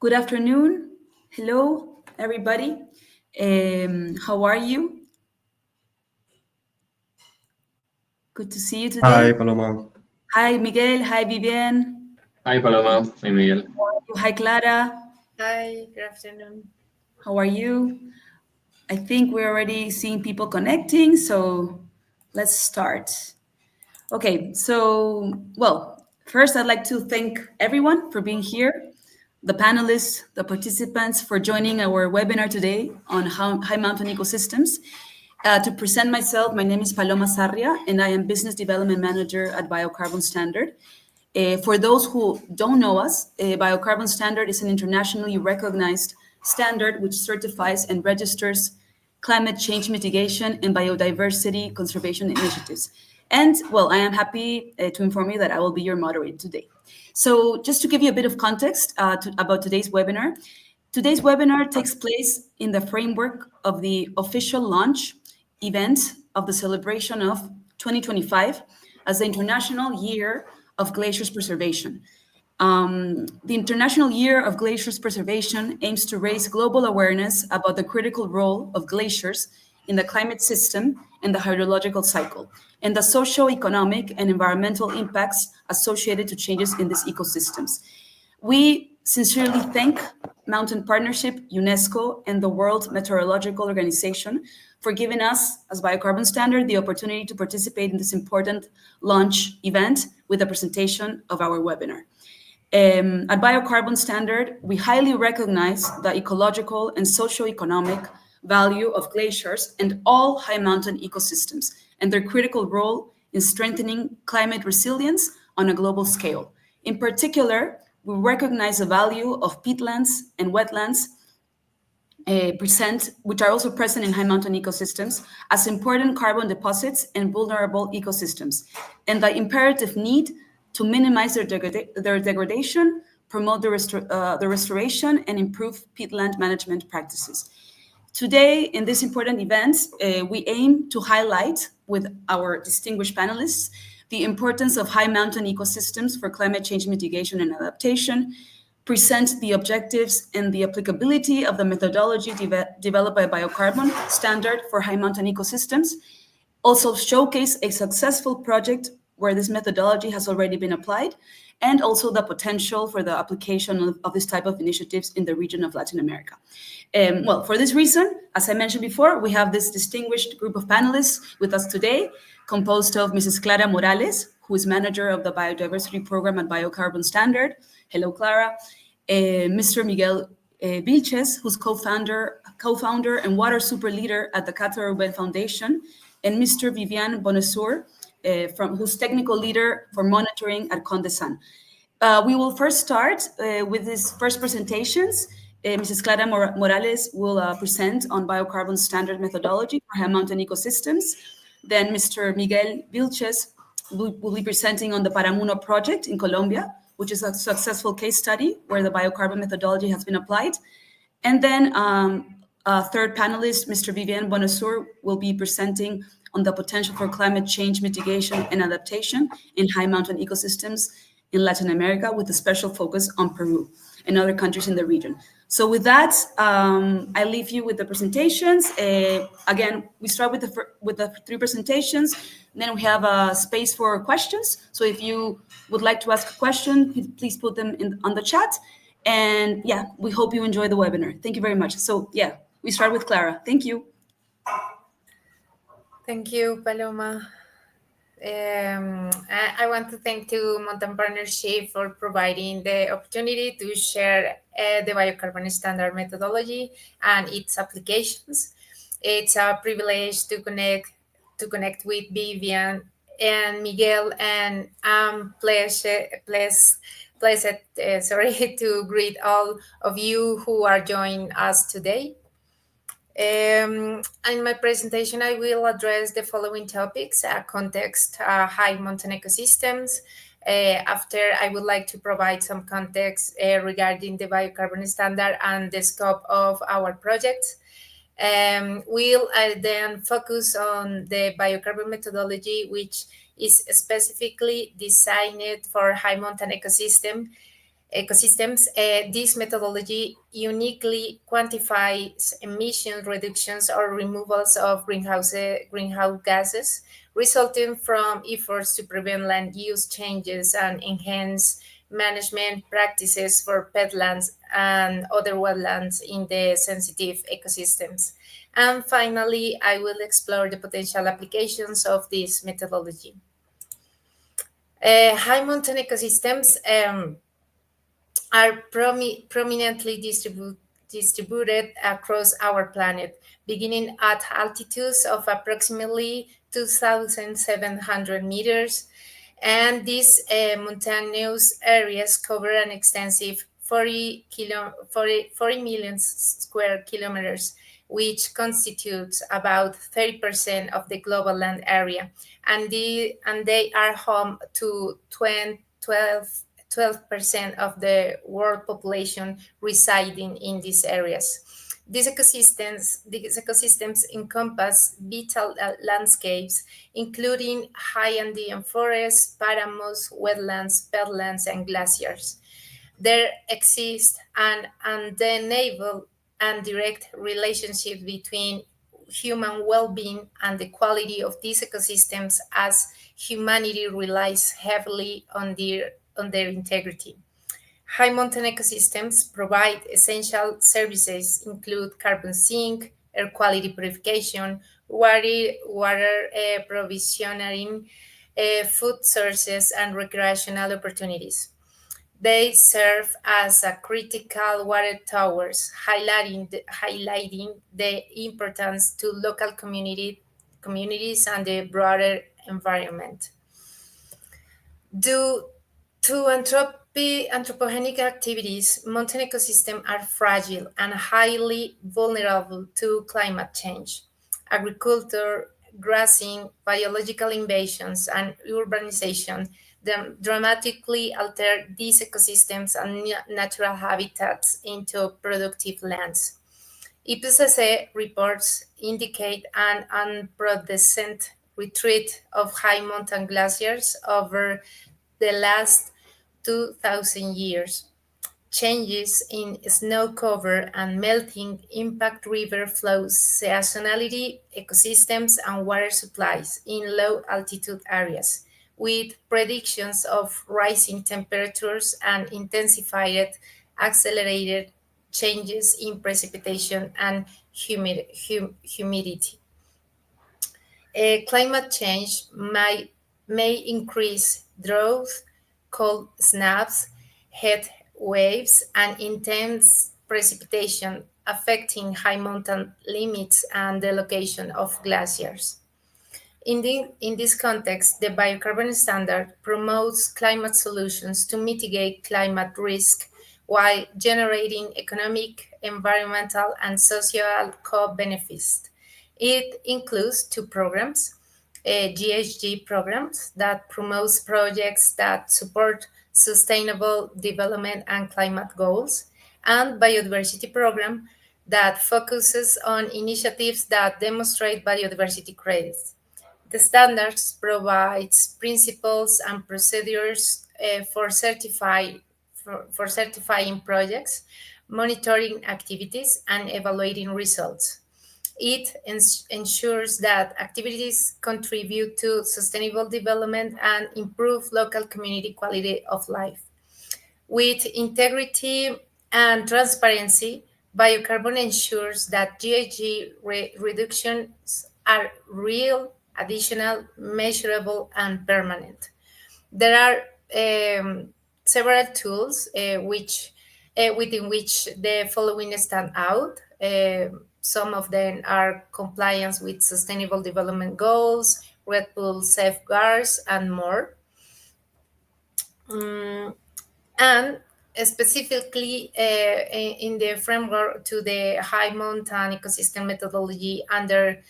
Good afternoon. Hello, everybody. How are you? Good to see you today. Hi, Paloma. Hi, Miguel. Hi, Vivian. Hi Paloma, hi Miguel. Hi, Clara. Hi, good afternoon. How are you? I think we're already seeing people connecting, so let's start. Okay, first I'd like to thank everyone for being here, the panelists, the participants for joining our webinar today on high mountain ecosystems. To present myself, my name is Paloma Sarria, and I am Business Development Manager at BioCarbon Standard. For those who don't know us, BioCarbon Standard is an internationally recognized standard which certifies and registers climate change mitigation and biodiversity conservation initiatives. And I am happy to inform you that I will be your moderator today. So, just to give you a bit of context about today's webinar takes place in the framework of the official launch event of the celebration of 2025 as the International Year of Glaciers Preservation. The International Year of Glaciers Preservation aims to raise global awareness about the critical role of glaciers in the climate system and the hydrological cycle, and the socio-economic and environmental impacts associated to changes in these ecosystems. We sincerely thank Mountain Partnership, UNESCO, and the World Meteorological Organization for giving us, as Biocarbon Standard, the opportunity to participate in this important launch event with a presentation of our webinar. At Biocarbon Standard, we highly recognize the ecological and socio-economic value of glaciers and all high mountain ecosystems and their critical role in strengthening climate resilience on a global scale. In particular, we recognize the value of peatlands and wetlands which are also present in high mountain ecosystems as important carbon deposits and vulnerable ecosystems, and the imperative need to minimize their degradation, promote the restoration, and improve peatland management practices. Today, in this important event, we aim to highlight with our distinguished panelists the importance of high mountain ecosystems for climate change mitigation and adaptation, present the objectives and the applicability of the methodology developed by Biocarbon Standard for high mountain ecosystems, also showcase a successful project where this methodology has already been applied, and also the potential for the application of this type of initiatives in the region of Latin America. For this reason, as I mentioned before, we have this distinguished group of panelists with us today, composed of Mrs. Clara Morales, who is manager of the biodiversity program at Biocarbon Standard. Hello, Clara. Mr. Miguel Vilches, who's co-founder and water super leader at the Qatar Urban Foundation, and Mr. Vivian Bonassur, who's technical leader for monitoring at Condesan. We will first start with these first presentations. Mrs. Clara Morales will present on biocarbon standard methodology for high mountain ecosystems. Then Mr. Miguel Vilches will be presenting on the Paramuno project in Colombia, which is a successful case study where the biocarbon methodology has been applied. And then a third panelist, Mr. Vivian Bonassur, will be presenting on the potential for climate change mitigation and adaptation in high mountain ecosystems in Latin America, with a special focus on Peru and other countries in the region. So with that, I leave you with the presentations. Again, we start with the three presentations, then we have a space for questions. So if you would like to ask a question, please put them on the chat. And yeah, we hope you enjoy the webinar. Thank you very much. So yeah, we start with Clara. Thank you. Thank you, Paloma. I want to thank to Mountain Partnership for providing the opportunity to share the biocarbon standard methodology and its applications. It's a privilege to connect with Vivian and Miguel, and I'm pleased to greet all of you who are joining us today. In my presentation, I will address the following topics: context, high mountain ecosystems. After, I would like to provide some context regarding the biocarbon standard and the scope of our project. We'll then focus on the biocarbon methodology, which is specifically designed for high mountain ecosystem. ecosystems. This methodology uniquely quantifies emission reductions or removals of greenhouse gases resulting from efforts to prevent land use changes and enhance management practices for peatlands and other wetlands in the sensitive ecosystems. And finally, I will explore the potential applications of this methodology. High mountain ecosystems are prominently distributed across our planet, beginning at altitudes of approximately 2,700 meters. And these mountainous areas cover an extensive 40 million square kilometers, which constitutes about 30% of the global land area. And they are home to 12% of the world population residing in these areas. These ecosystems encompass vital landscapes, including high Andean forests, paramos, wetlands, peatlands, and glaciers. There exists an undeniable and direct relationship between human well-being and the quality of these ecosystems, as humanity relies heavily on their integrity. High mountain ecosystems provide essential services include carbon sink, air quality purification, water provisioning, food sources, and recreational opportunities. They serve as a critical water towers, highlighting the importance to local communities and the broader environment. Due to anthropogenic activities, mountain ecosystems are fragile and highly vulnerable to climate change. Agriculture, grazing, biological invasions, and urbanization dramatically alter these ecosystems and natural habitats into productive lands. IPCC reports indicate an unprecedented retreat of high mountain glaciers over the last 2,000 years. Changes in snow cover and melting impact river flows, seasonality, ecosystems, and water supplies in low altitude areas, with predictions of rising temperatures and intensified, accelerated changes in precipitation and humidity. Climate change may increase drought, cold snaps, heat waves, and intense precipitation, affecting high mountain limits and the location of glaciers. In this context, the BioCarbon Standard promotes climate solutions to mitigate climate risk while generating economic, environmental, and social co-benefits. It includes two programs, GHG programs that promotes projects that support sustainable development and climate goals, and biodiversity program that focuses on initiatives that demonstrate biodiversity credits. The standards provides principles and procedures for certifying projects, monitoring activities, and evaluating results. It ensures that activities contribute to sustainable development and improve local community quality of life. With integrity and transparency, biocarbon ensures that GHG reductions are real, additional, measurable, and permanent. There are several tools within which the following stand out. Some of them are compliance with Sustainable Development Goals, Red Bull safeguards, and more. And specifically in the framework to the high mountain ecosystem methodology under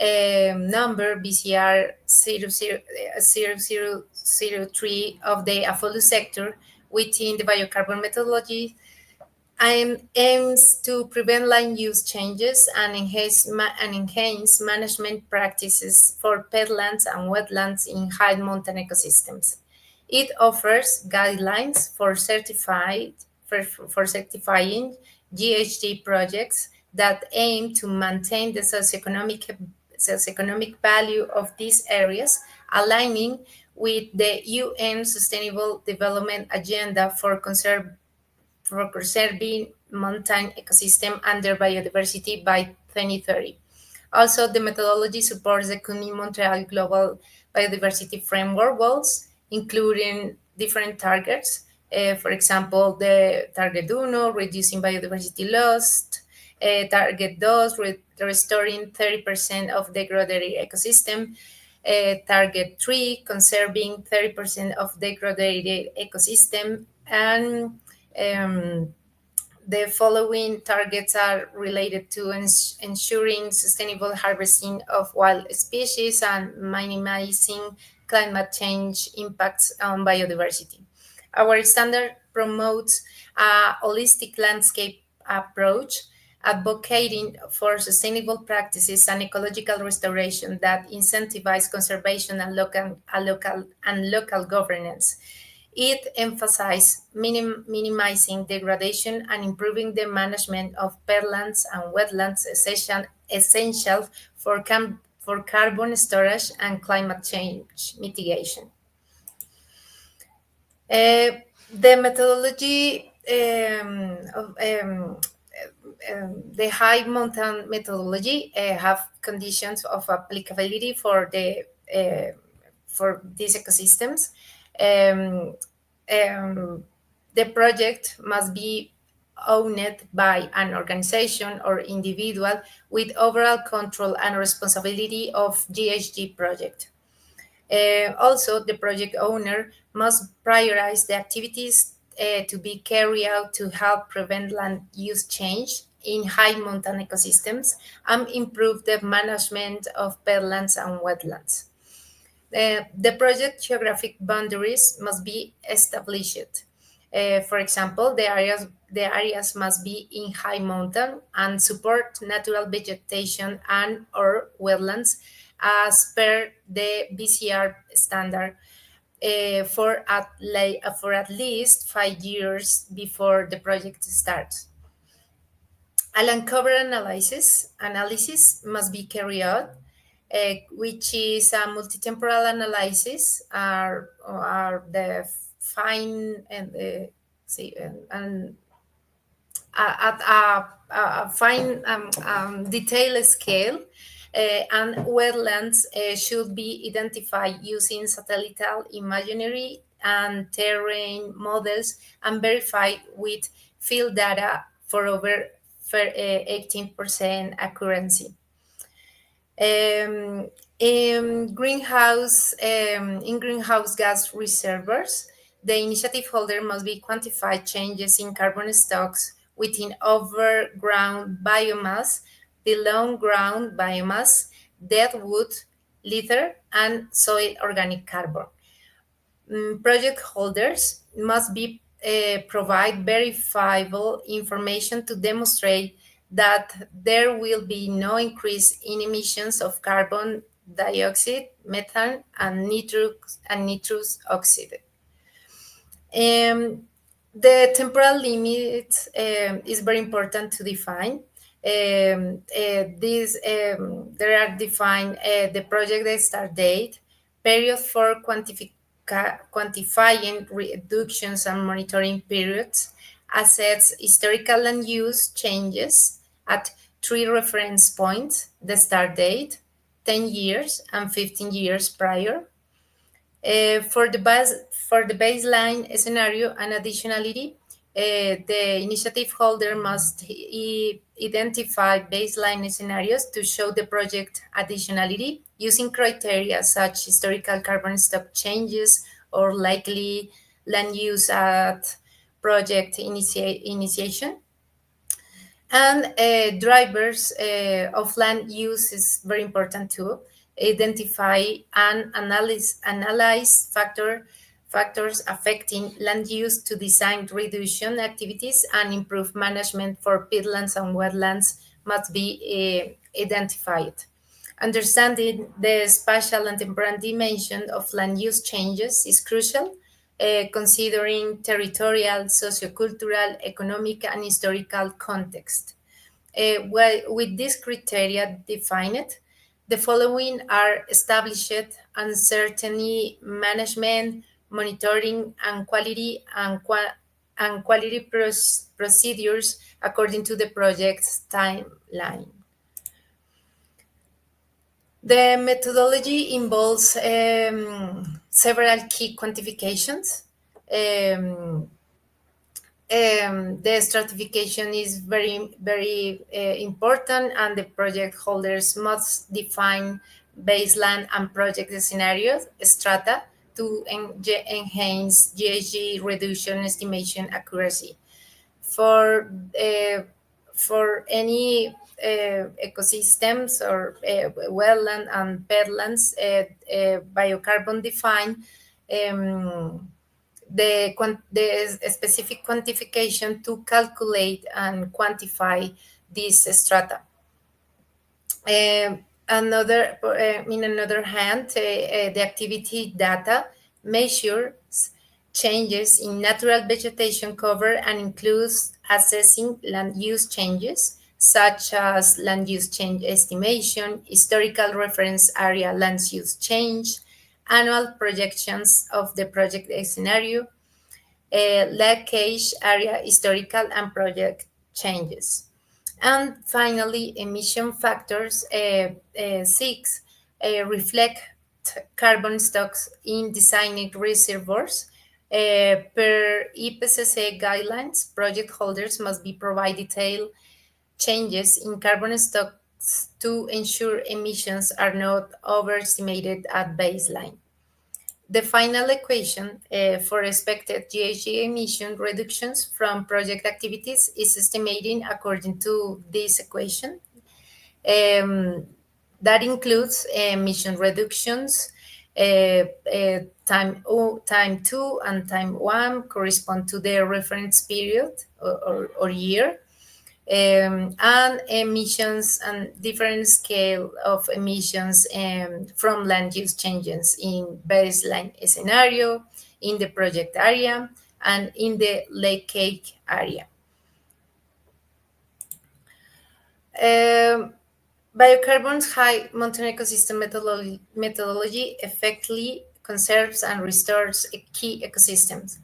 number BCR 0003 of the AFOLU sector within the biocarbon methodology aims to prevent land use changes and enhance management practices for peatlands and wetlands in high mountain ecosystems. It offers guidelines for certifying GHG projects that aim to maintain the socioeconomic value of these areas, aligning with the UN Sustainable Development Agenda for conserving mountain ecosystem and their biodiversity by 2030. Also, the methodology supports the Kunming Montreal Global Biodiversity Framework goals, including different targets. For example, the Target 1, reducing biodiversity loss, Target 2, restoring 30% of degraded ecosystem, Target 3, conserving 30% of degraded ecosystem, and the following targets are related to ensuring sustainable harvesting of wild species and minimizing climate change impacts on biodiversity. Our standard promotes a holistic landscape approach, advocating for sustainable practices and ecological restoration that incentivize conservation and local governance. It emphasizes minimizing degradation and improving the management of peatlands and wetlands, essential for carbon storage and climate change mitigation. The methodology of the high mountain methodology have conditions of applicability for these ecosystems. The project must be owned by an organization or individual with overall control and responsibility of GHG project. Also, the project owner must prioritize the activities to be carried out to help prevent land use change in high mountain ecosystems and improve the management of peatlands and wetlands. The project geographic boundaries must be established. For example, the areas must be in high mountain and support natural vegetation and or wetlands as per the BCR standard for at least 5 years before the project starts. A land cover analysis must be carried out, which is a multi-temporal analysis, are the fine and at a fine detailed scale, and wetlands should be identified using satellite imagery and terrain models and verified with field data for over 18% accuracy. In greenhouse gas reservoirs, the initiative holder must be quantified changes in carbon stocks within overground biomass, below ground biomass, dead wood, litter, and soil organic carbon. Project holders must provide verifiable information to demonstrate that there will be no increase in emissions of carbon dioxide, methane, and nitrous oxide. The temporal limit is very important to define. There are defined the project start date, period for quantifying reductions and monitoring periods, assess historical land use changes at 3 reference points, the start date, 10 years and 15 years prior. For the baseline scenario and additionality, the initiative holder must identify baseline scenarios to show the project additionality using criteria such historical carbon stock changes or likely land use at project initiation. And drivers of land use is very important too. Identify and analyze factors affecting land use to design reduction activities and improve management for peatlands and wetlands must be identified. Understanding the spatial and temporal dimension of land use changes is crucial considering territorial, sociocultural, economic, and historical context. With these criteria defined, the following are established: uncertainty management, monitoring, and quality procedures according to the project's timeline. The methodology involves several key quantifications. The stratification is very important, and the project holders must define baseline and project scenarios strata to enhance GHG reduction estimation accuracy. For any ecosystems or wetland and peatlands, biocarbon define the specific quantification to calculate and quantify this strata. In another hand, the activity data measures changes in natural vegetation cover and includes assessing land use changes, such as land use change estimation, historical reference area land use change, annual projections of the project scenario, leakage area historical and project changes. And finally, emission factors 6 reflect carbon stocks in designing reservoirs. Per IPCC guidelines, project holders must be provided detailed changes in carbon stocks to ensure emissions are not overestimated at baseline. The final equation for expected GHG emission reductions from project activities is estimated according to this equation. That includes emission reductions, time 2 and time 1 correspond to the reference period or year, and emissions and different scale of emissions from land use changes in baseline scenario, in the project area, and in the lake cake area. Biocarbon's high mountain ecosystem methodology effectively conserves and restores key ecosystems.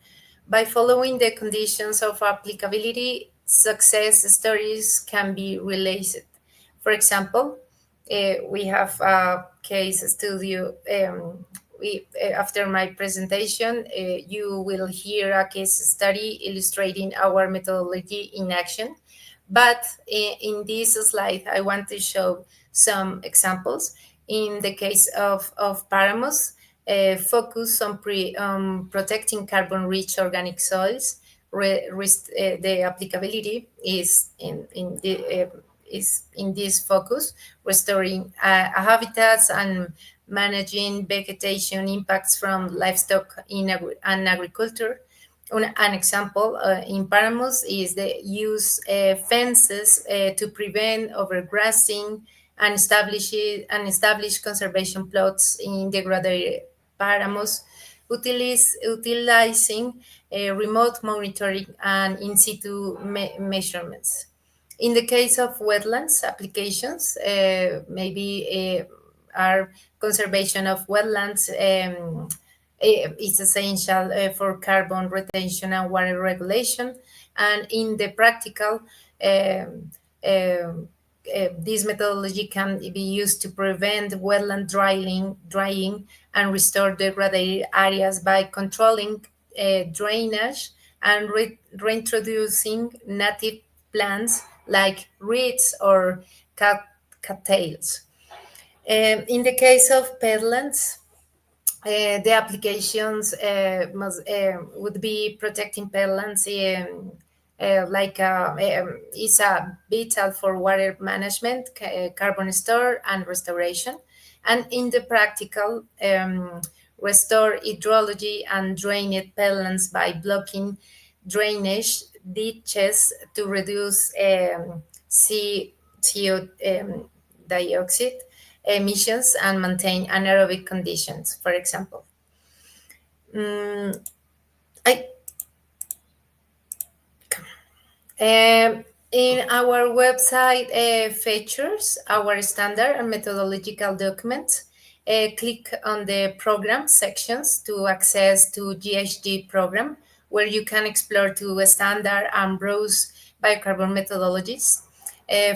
By following the conditions of applicability, success stories can be related. For example, we have a case study. After my presentation, you will hear a case study illustrating our methodology in action. But in this slide, I want to show some examples. In the case of Paramos, focus on protecting carbon-rich organic soils. The applicability is in this focus, restoring habitats and managing vegetation impacts from livestock and agriculture. An example in Paramos is the use fences to prevent overgrazing and establish conservation plots in degraded Paramos, utilizing remote monitoring and in situ measurements. In the case of wetlands applications, maybe are conservation of wetlands is essential for carbon retention and water regulation. And in the practical, this methodology can be used to prevent wetland drying and restore degraded areas by controlling drainage and reintroducing native plants like reeds or cattails. In the case of peatlands, the applications would be protecting peatlands is vital for water management, carbon store, and restoration. And in the practical, restore hydrology and drained peatlands by blocking drainage ditches to reduce CO dioxide emissions and maintain anaerobic conditions, for example. I in our website features our standard and methodological documents. Click on the program sections to access to GHG program, where you can explore to standard and browse biocarbon methodologies.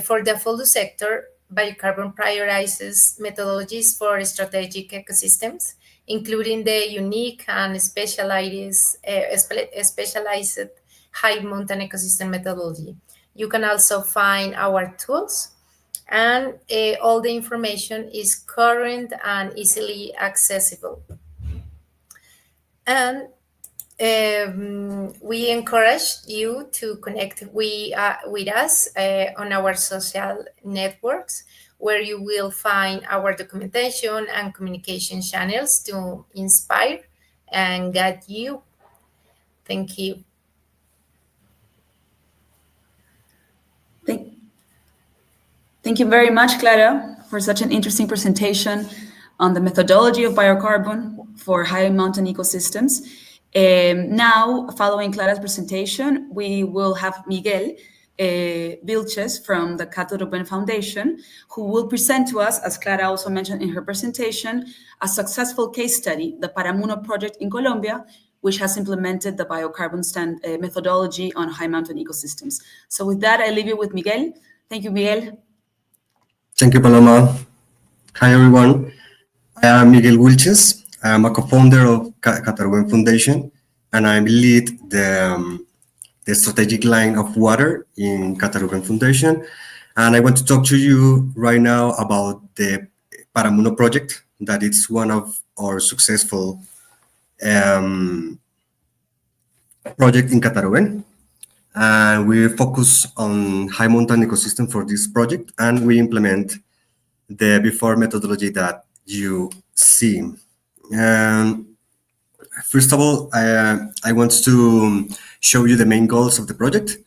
For the full sector, biocarbon prioritizes methodologies for strategic ecosystems, including the unique and specialized high mountain ecosystem methodology. You can also find our tools, and all the information is current and easily accessible. And we encourage you to connect with us on our social networks, where you will find our documentation and communication channels to inspire and guide you. Thank you. Thank you very much, Clara, for such an interesting presentation on the methodology of biocarbon for high mountain ecosystems. Now, following Clara's presentation, we will have Miguel Vilches from the Cato Ruben Foundation, who will present to us, as Clara also mentioned in her presentation, a successful case study, the Paramuno project in Colombia, which has implemented the BioCarbon Standard methodology on high mountain ecosystems. So with that, I leave you with Miguel. Thank you, Miguel. Thank you, Paloma. Hi, everyone. I am Miguel Wilches. I am a co-founder of Cato Ruben Foundation, and I lead the strategic line of water in Cato Ruben Foundation. And I want to talk to you right now about the Paramuno project, that it's one of our successful project in Cato Ruben. And we focus on high mountain ecosystem for this project, and we implement the before methodology that you see. First of all, I want to show you the main goals of the project.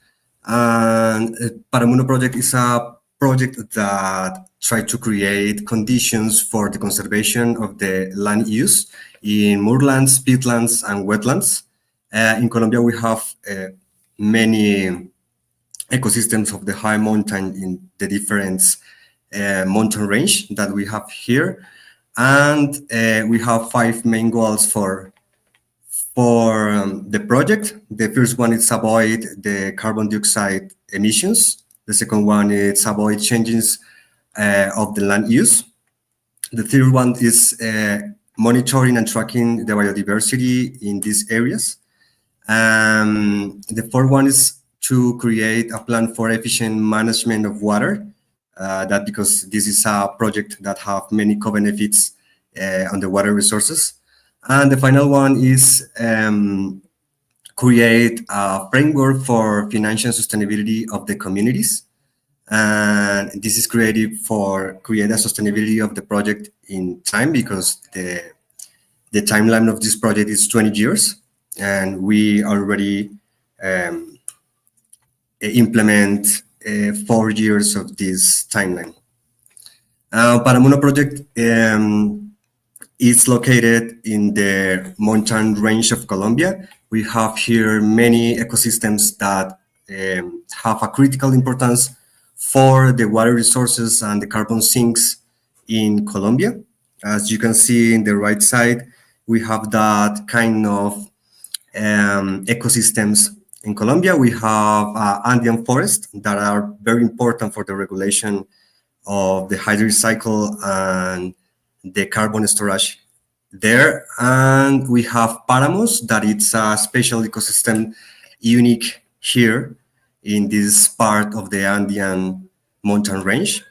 And Paramuno project is a project that tries to create conditions for the conservation of the land use in moorlands, peatlands, and wetlands. In Colombia, we have many ecosystems of the high mountain in the different mountain range that we have here. And we have 5 main goals for the project. The first one is avoid the carbon dioxide emissions. The second one is avoid changes of the land use. The third one is monitoring and tracking the biodiversity in these areas. The fourth one is to create a plan for efficient management of water, that because this is a project that have many co-benefits on the water resources. And the final one is create a framework for financial sustainability of the communities. And this is created for create a sustainability of the project in time, because the timeline of this project is 20 years. And we already implement 4 years of this timeline. Paramuno project is located in the mountain range of Colombia. We have here many ecosystems that have a critical importance for the water resources and the carbon sinks in Colombia. As you can see in the right side, we have that kind of ecosystems in Colombia. We have Andean forests that are very important for the regulation of the hydric cycle and the carbon storage there. And we have Paramos, that it's a special ecosystem unique here in this part of the Andean mountain range.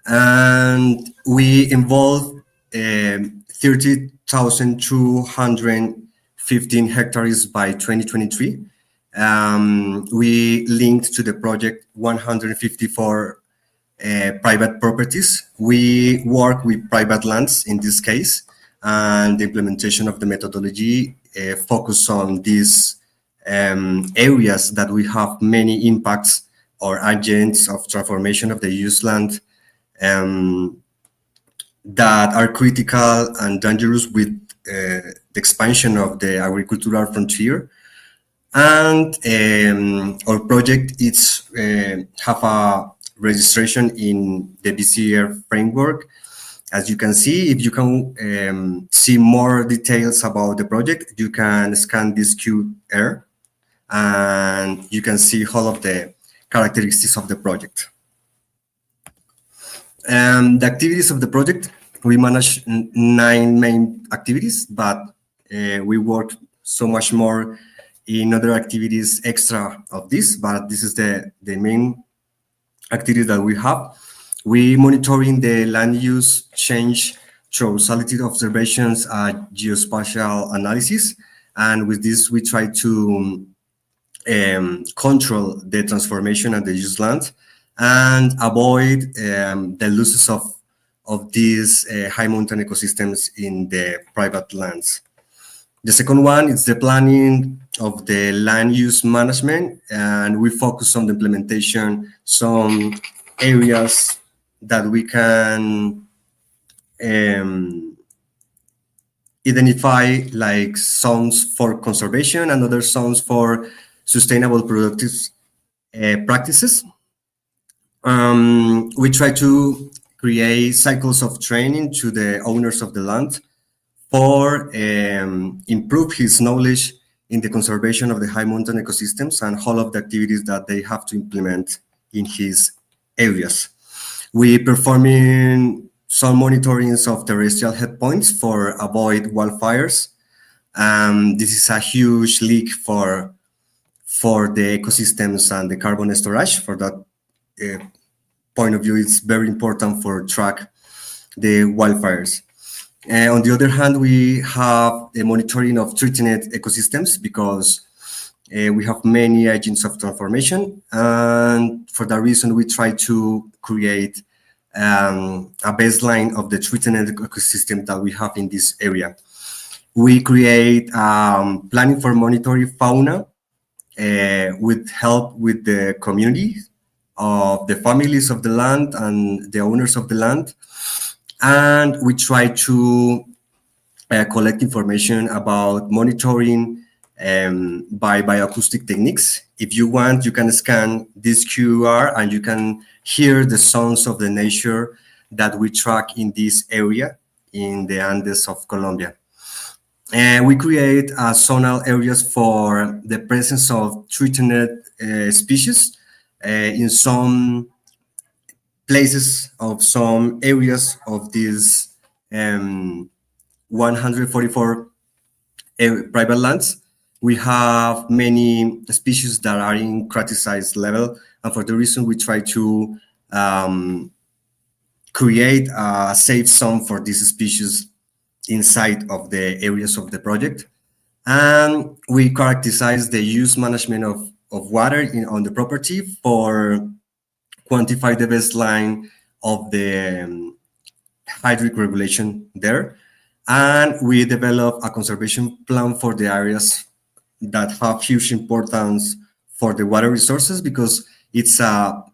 And we involve 30,215 hectares by 2023. We linked to the project 154 private properties. We work with private lands in this case, and the implementation of the methodology focus on these areas that we have many impacts or agents of transformation of the use land that are critical and dangerous with the expansion of the agricultural frontier. And our project is have a registration in the BCR framework. As you can see, if you can see more details about the project, you can scan this QR and you can see all of the characteristics of the project. The activities of the project, we manage 9 main activities, but we work so much more in other activities extra of this, but this is the main activity that we have. We monitoring the land use change through satellite observations and geospatial analysis. And with this, we try to control the transformation of the use land and avoid the losses of these high mountain ecosystems in the private lands. The second one is the planning of the land use management, and we focus on the implementation, some areas that we can identify like zones for conservation and other zones for sustainable productive practices. We try to create cycles of training to the owners of the land for improve his knowledge in the conservation of the high mountain ecosystems and all of the activities that they have to implement in his areas. We performing some monitorings of terrestrial head points for avoid wildfires. This is a huge leak for the ecosystems and the carbon storage. For that point of view, it's very important for track the wildfires. On the other hand, we have the monitoring of threatened ecosystems because we have many agents of transformation. And for that reason, we try to create a baseline of the threatened ecosystem that we have in this area. We create planning for monitoring fauna with help with the community of the families of the land and the owners of the land. And we try to collect information about monitoring by bioacoustic techniques. If you want, you can scan this QR and you can hear the sounds of the nature that we track in this area in the Andes of Colombia. And we create zonal areas for the presence of threatened species in some places of some areas of these 144 private lands. We have many species that are in criticized level, and for the reason we try to create a safe zone for these species inside of the areas of the project. And we characterize the use management of water on the property for quantify the baseline of the hydric regulation there. And we develop a conservation plan for the areas that have huge importance for the water resources because it's our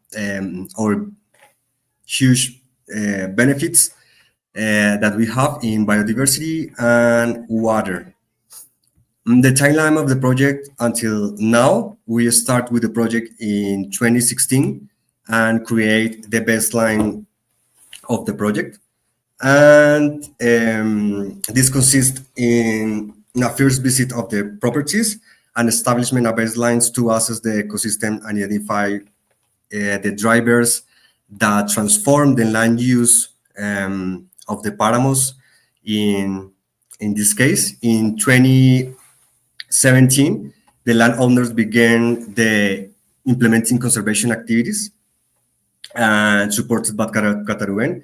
huge benefits that we have in biodiversity and water. The timeline of the project until now, we start with the project in 2016 and create the baseline of the project. And this consists in a first visit of the properties and establishment of baselines to assess the ecosystem and identify the drivers that transform the land use of the paramos. In this case, in 2017, the landowners began the implementing conservation activities supported by Cataruen,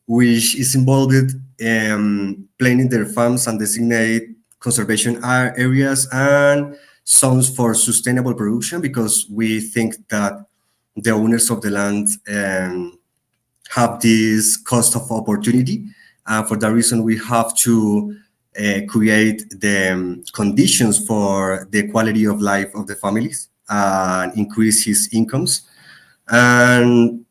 which is involved in planning their farms and designate conservation areas and zones for sustainable production, because we think that the owners of the land have this cost of opportunity. For that reason, we have to create the conditions for the quality of life of the families and increase his incomes. And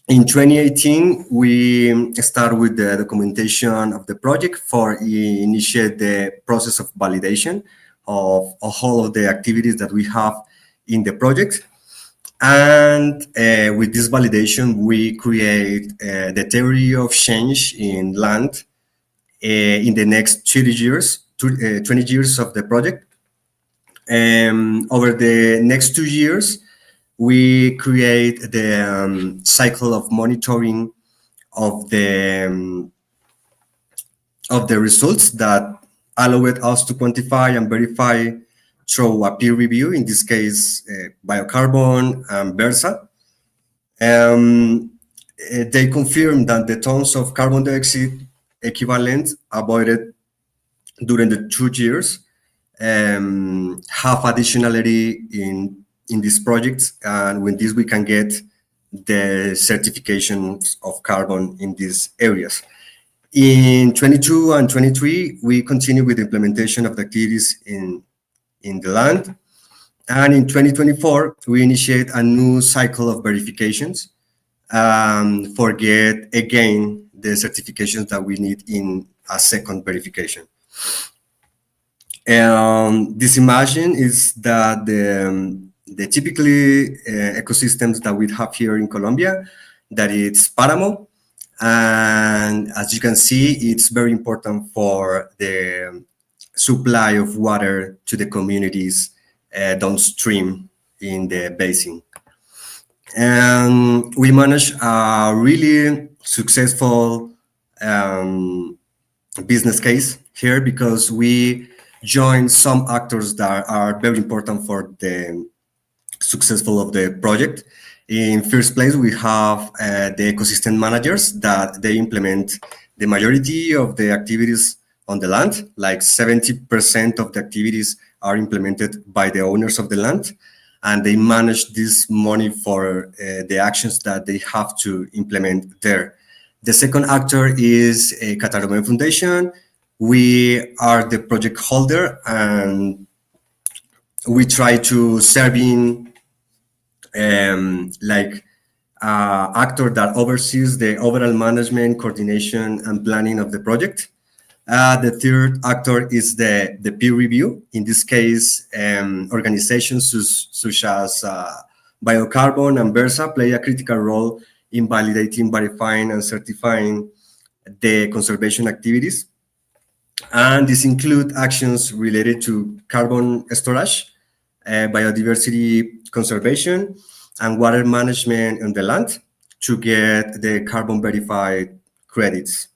In 2018, we start with the documentation of the project for initiate the process of validation of all of the activities that we have in the project. And with this validation, we create the theory of change in land in the next 20 years of the project. Over the next 2 years, we create the cycle of monitoring of the results that allowed us to quantify and verify through a peer review, in this case, BioCarbon and Versa. They confirmed that the tons of carbon dioxide equivalent avoided during the 2 years have additionality in these projects, and with this we can get the certifications of carbon in these areas. In 22 and 23, we continue with the implementation of the activities in the land. And in 2024, we initiate a new cycle of verifications for get again the certifications that we need in a second verification. This imagine is that the typically ecosystems that we have here in Colombia, that it's Páramo, and as you can see, it's very important for the supply of water to the communities downstream in the basin. And we manage a really successful business case here because we join some actors that are very important for the successful of the project. In first place, we have the ecosystem managers that they implement the majority of the activities on the land, like 70% of the activities are implemented by the owners of the land, and they manage this money for the actions that they have to implement there. The second actor is a Qatar Foundation. We are the project holder, and we try to serve in actor that oversees the overall management, coordination, and planning of the project. The third actor is the peer review. In this case, organizations such as BioCarbon and Versa play a critical role in validating, verifying, and certifying the conservation activities. And this include actions related to carbon storage, biodiversity conservation, and water management on the land to get the carbon verified credits.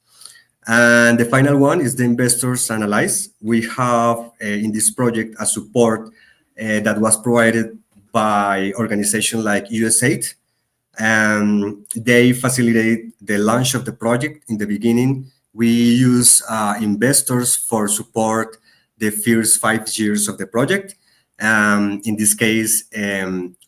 And the final one is the investors analyze. We have in this project a support that was provided by organizations like USAID. They facilitate the launch of the project. In the beginning, we use investors for support the first 5 years of the project. In this case,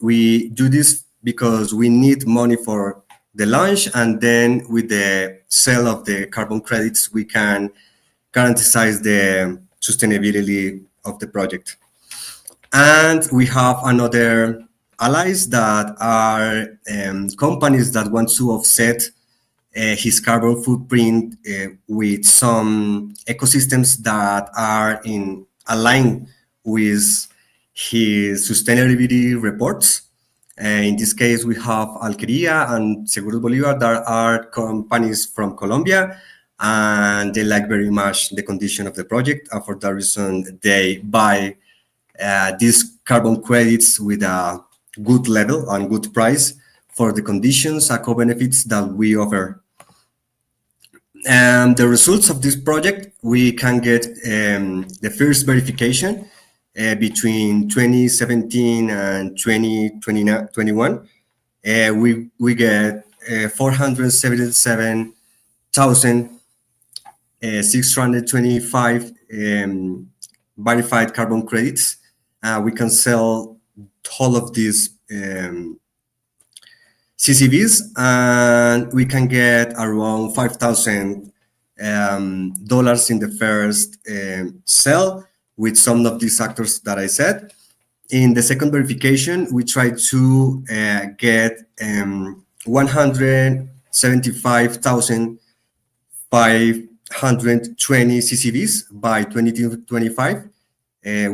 we do this because we need money for the launch, and then with the sale of the carbon credits, we can guarantee the sustainability of the project. And we have another allies that are companies that want to offset his carbon footprint with some ecosystems that are in align with his sustainability reports. In this case, we have Alquería and Seguros Bolívar that are companies from Colombia, and they like very much the condition of the project. And for that reason, they buy these carbon credits with a good level and good price for the conditions and co-benefits that we offer. The results of this project, we can get the first verification between 2017 and 2021. We get 477,625 verified carbon credits. We can sell all of these CCVs, and we can get around $5,000 in the first sell with some of these actors that I said. In the second verification, we try to get 175,520 CCVs by 2025.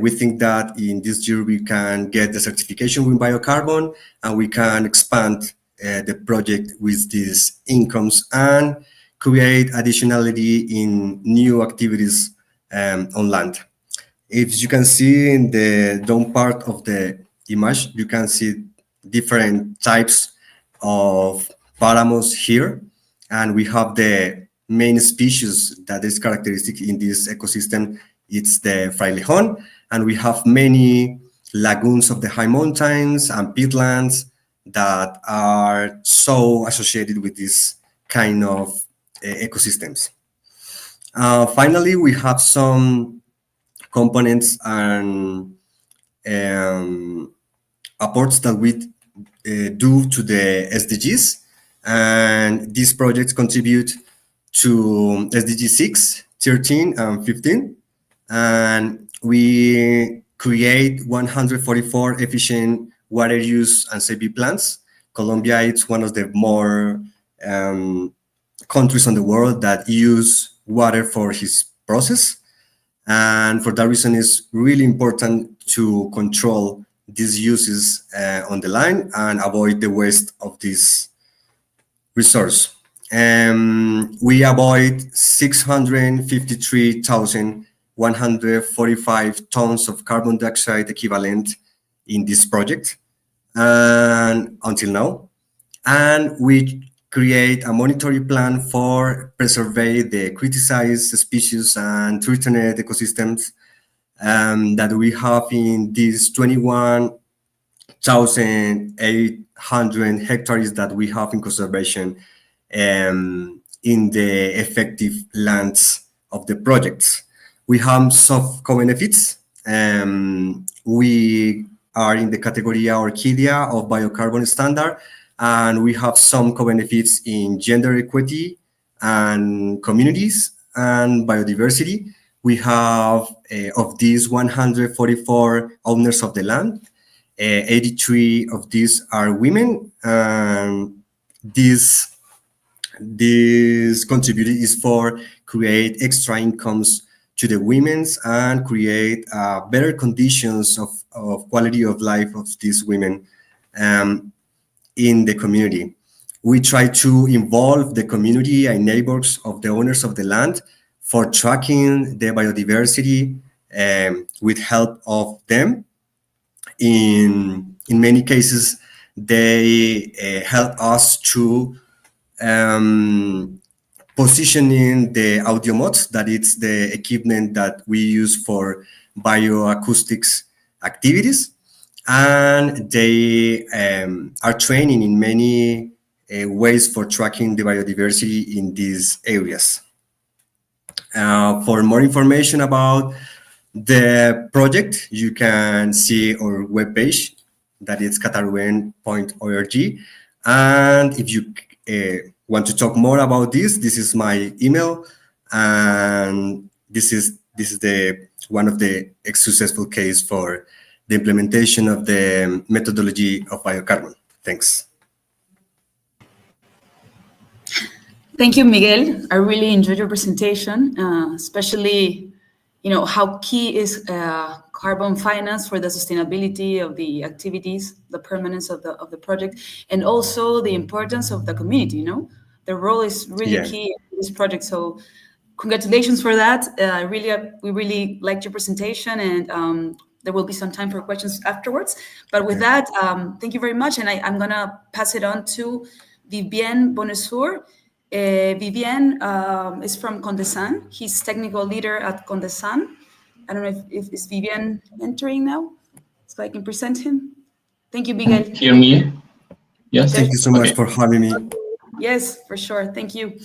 We think that in this year we can get the certification with biocarbon, and we can expand the project with these incomes and create additionality in new activities on land. If you can see in the down part of the image, you can see different types of paramos here, and we have the main species that is characteristic in this ecosystem. It's the frailejón, and we have many lagoons of the high mountains and peatlands that are so associated with this kind of ecosystems. Finally, we have some components and apports that we do to the SDGs, and these projects contribute to SDG 6, 13, and 15, and we create 144 efficient water use and safety plans. Colombia is one of the more countries on the world that use water for his process. And for that reason, it's really important to control these uses on the line and avoid the waste of this resource. We avoid 653,145 tons of carbon dioxide equivalent in this project and until now. And we create a monitoring plan for preserve the criticized species and threatened ecosystems that we have in these 21,800 hectares that we have in conservation in the effective lands of the projects. We have soft co-benefits. We are in the category Orchidea of BioCarbon Standard, and we have some co-benefits in gender equity and communities and biodiversity. We have, of these 144 owners of the land, 83 of these are women. This contribution is for create extra incomes to the women's and create better conditions of quality of life of these women in the community. We try to involve the community and neighbors of the owners of the land for tracking the biodiversity with help of them. In many cases, they help us to positioning the audio mods, that it's the equipment that we use for bioacoustics activities. And they are training in many ways for tracking the biodiversity in these areas. For more information about the project, you can see our webpage, that is cataruen.org. And if you want to talk more about this is my email, and this is the one of the successful case for the implementation of the methodology of biocarbon. Thanks. Thank you, Miguel. I really enjoyed your presentation, especially, how key is carbon finance for the sustainability of the activities, the permanence of the project, and also the importance of the community. The role is really key in this project. So, congratulations for that. We really liked your presentation, and there will be some time for questions afterwards. But with that, thank you very much, and I'm gonna pass it on to Vivienne Bonesur. Vivienne is from Condesan. He's technical leader at Condesan. I don't know if is Vivienne entering now, so I can present him. Thank you, Miguel. Hear me? Yes. Thank you so much for having me. Yes, for sure. Thank you.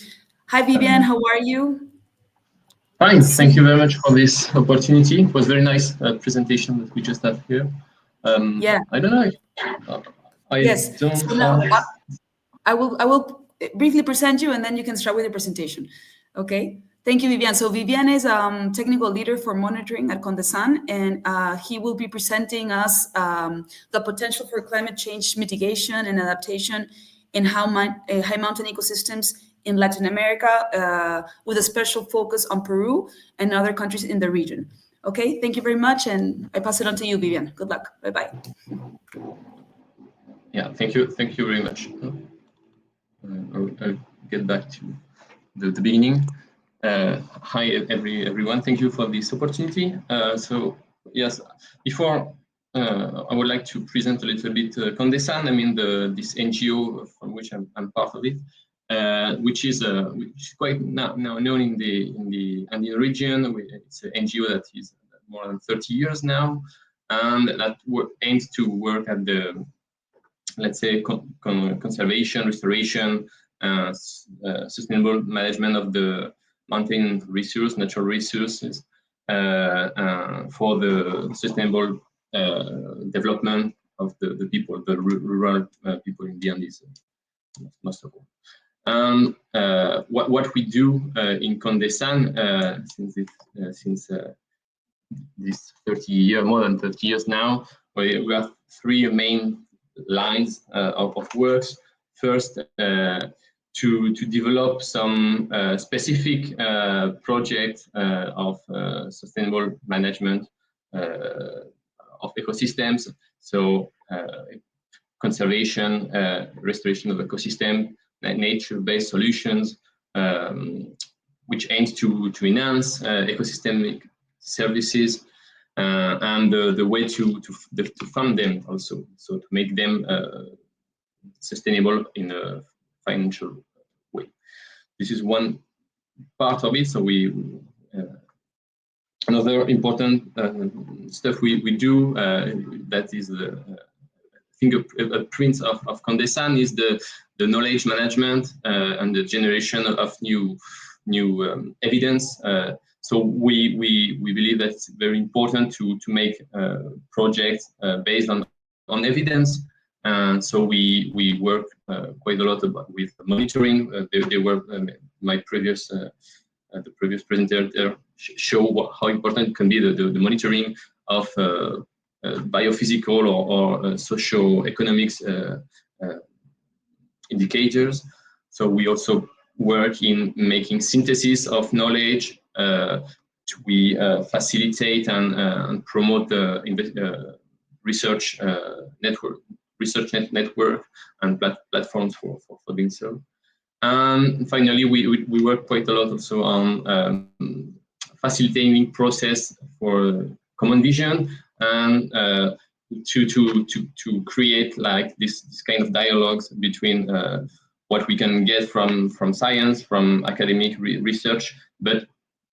Hi, Vivienne. How are you? Fine. Thank you very much for this opportunity. It was very nice presentation that we just had here. Yeah. I don't know. Yes. So now, I will briefly present you, and then you can start with your presentation. Okay. Thank you, Vivienne. So Vivienne is technical leader for monitoring at Condesan, and he will be presenting us the potential for climate change mitigation and adaptation in high mountain ecosystems in Latin America, with a special focus on Peru and other countries in the region. Okay, thank you very much, and I pass it on to you, Vivian. Good luck. Bye-bye. Yeah, thank you very much. I'll get back to the beginning. Hi, everyone. Thank you for this opportunity. So, yes, before I would like to present a little bit Condesan. I mean, this NGO from which I'm part of it, which is quite now known in the Andean region. It's an NGO that is more than 30 years now, and that aims to work at the, let's say, conservation, restoration, sustainable management of the mountain resource, natural resources, for the sustainable development of the people, the rural people in the Andes, most of all. What we do in Condesan since this 30 years, more than 30 years now, we have three main lines of works. First, to develop some specific project of sustainable management of ecosystems. So conservation, restoration of ecosystem, nature-based solutions, which aims to enhance ecosystemic services, and the way to fund them also, so to make them sustainable in a financial way. This is one part of it. So we another important stuff we do, that is the fingerprint of Condesan, is the knowledge management and the generation of new evidence. So we believe that it's very important to make projects based on evidence. And so we work quite a lot with monitoring. They were my previous the previous presenter there show how important it can be the monitoring of biophysical or socio-economics indicators. So we also work in making synthesis of knowledge. We facilitate and promote the research network and platforms for doing so. And finally, we work quite a lot also on facilitating process for common vision, and to create like this kind of dialogues between what we can get from science, from academic research, but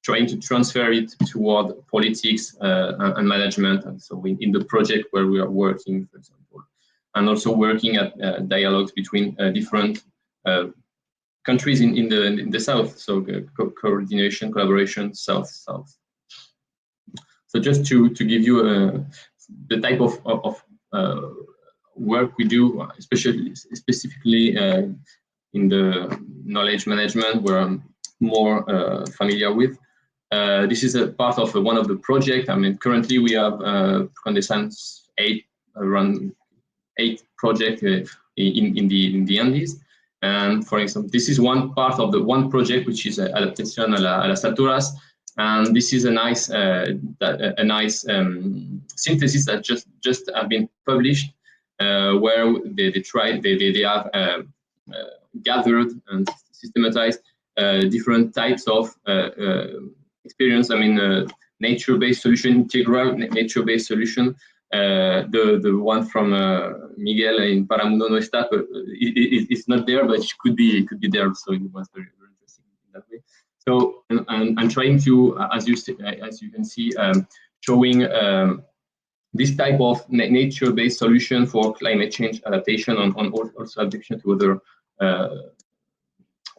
trying to transfer it toward politics and management. And so in the project where we are working, for example, and also working at dialogues between different countries in the south, so coordination, collaboration, south. So just to give you the type of work we do, specifically in the knowledge management, where I'm more familiar with. This is a part of one of the projects. I mean, currently we have Condesan's around 8 projects in the Andes. And for example, this is one part of the one project, which is adaptation a las alturas, and this is a nice synthesis that just have been published, where they have gathered and systematized different types of experience. I mean, nature-based solution, integral nature-based solution. The one from Miguel in Paramundo no está, but it's not there, but it could be there. So it was very, very interesting in that way. So I'm trying to, as you can see, showing this type of nature-based solution for climate change adaptation, on also adaptation to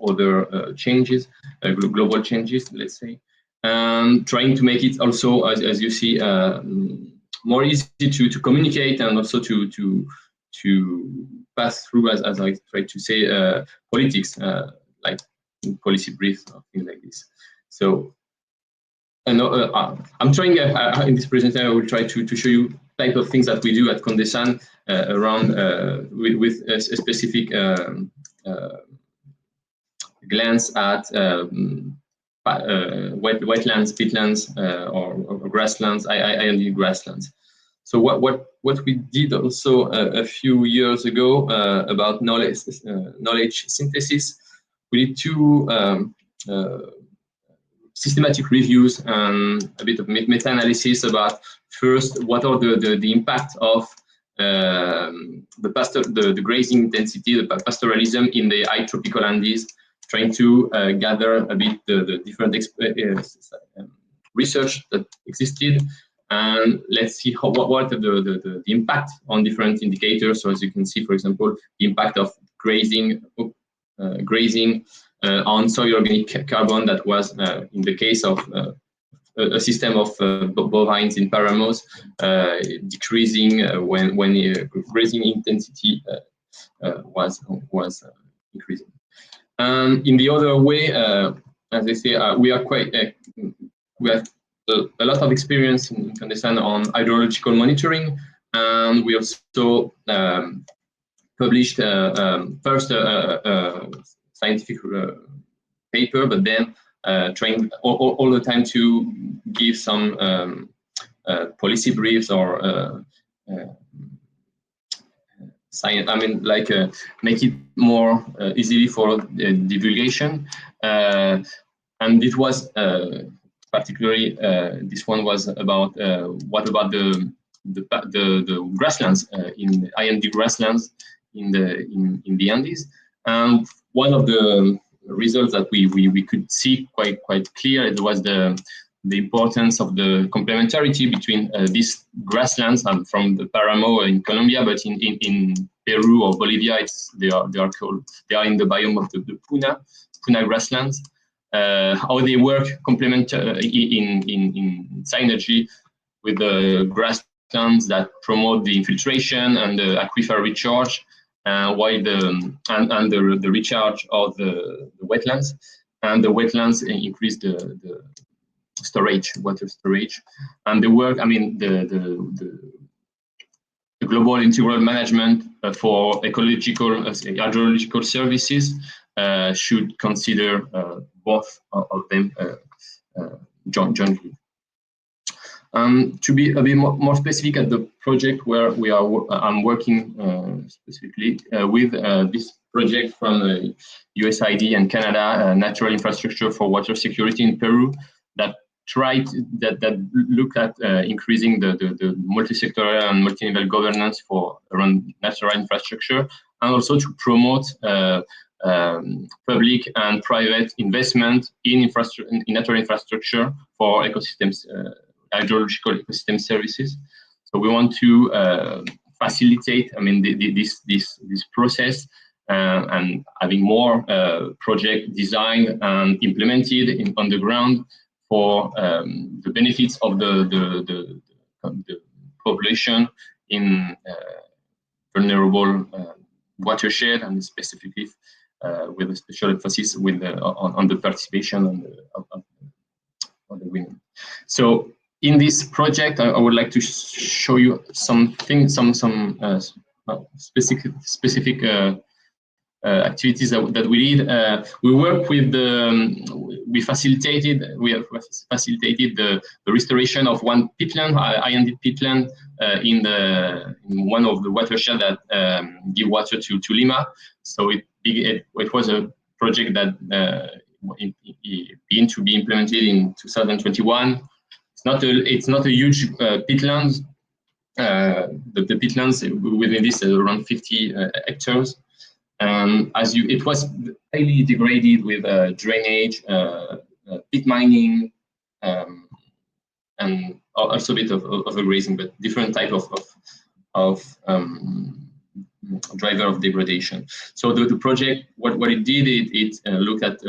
other changes, global changes, let's say, and trying to make it also, as you see, more easy to communicate, and also to pass through, as I try to say, politics, like policy briefs or things like this. So I'm trying in this presentation, I will try to show you type of things that we do at Condesan around with a specific glance at wetlands, peatlands, or grasslands, IND grasslands. So what we did also a few years ago about knowledge synthesis, we did two systematic reviews and a bit of meta-analysis about first what are the impact of the grazing intensity, the pastoralism in the high tropical Andes, trying to gather a bit the different research that existed, and let's see what the impact on different indicators. So as you can see, for example, the impact of grazing on soil organic carbon that was in the case of a system of bovines in Paramos decreasing when grazing intensity was increasing. And in the other way, as I say, we have a lot of experience in Condesan on hydrological monitoring, and we also published first scientific paper, but then trying all the time to give some policy briefs or science. I mean, like make it more easily for divulgation. And it was particularly this one was about what about the grasslands in IND grasslands in the Andes. And one of the results that we could see quite clear, it was the importance of the complementarity between these grasslands and from the Paramo in Colombia, but in Peru or Bolivia, they are in the biome of the Puna grasslands. How they work in synergy with the grasslands that promote the infiltration and the aquifer recharge, while the recharge of the wetlands, and the wetlands increase the storage, water storage, and the work. I mean, the global integral management for ecological hydrological services should consider both of them jointly. To be a bit more specific at the project where I'm working specifically with this project from USAID and Canada, Natural Infrastructure for Water Security in Peru, that look at increasing the multi-sectoral and multi-level governance for around natural infrastructure, and also to promote public and private investment in natural infrastructure for ecosystems, hydrological ecosystem services. So we want to facilitate, I mean, this process and having more project designed and implemented on the ground for the benefits of the population in vulnerable watershed, and specifically with a special emphasis on the participation of the women. So in this project, I would like to show you some specific activities that we did. We work with we have facilitated the restoration of one peatland, IND peatland, in one of the watershed that give water to Lima. So it was a project that began to be implemented in 2021. It's not a huge peatland. The peatlands within this are around 50 hectares. It was highly degraded with drainage, pit mining, and also a bit of overgrazing, but different type of driver of degradation. So the project, what it did, it looked at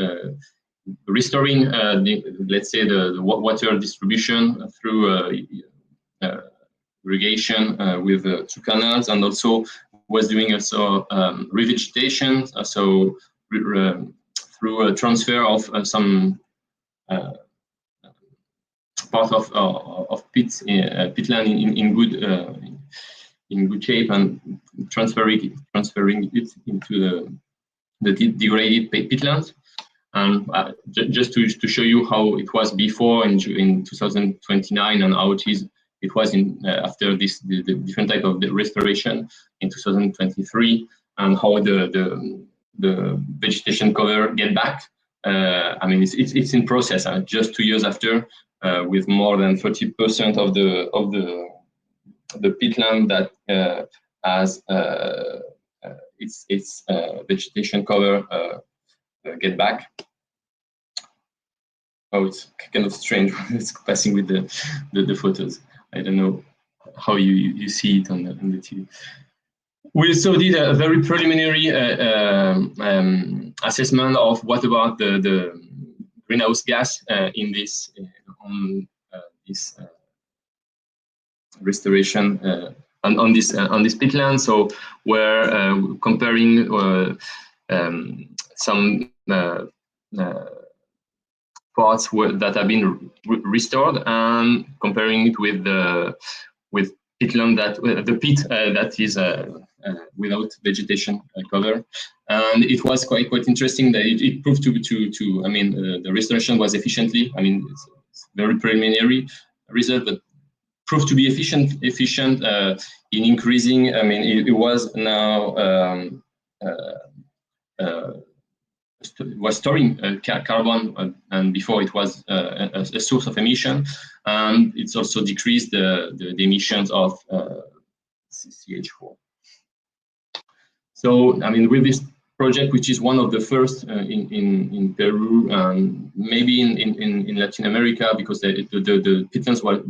restoring, let's say, the water distribution through irrigation with 2 canals, and also was doing also revegetation, so through a transfer of some part of peatland in in good shape and transferring it into the degraded peatlands. And just to show you how it was before in 2029 and how it was in after the different type of the restoration in 2023, and how the vegetation cover get back. I mean, it's in process. Just 2 years after, with more than 30% of the peatland that has its vegetation cover get back. Oh, it's kind of strange. It's passing with the photos. I don't know how you see it on the TV. We also did a very preliminary assessment of what about the greenhouse gas in this restoration on this peatland. So we're comparing some parts that have been restored and comparing it with peatland the peat that is without vegetation cover. And it was quite interesting that it proved to I mean, the restoration was efficiently. I mean, it's very preliminary result, but proved to be efficient in increasing. I mean, it was now was storing carbon, and before it was a source of emission, and it's also decreased the emissions of CH4. So, I mean, with this project, which is one of the first in Peru, and maybe in Latin America, because the peatlands were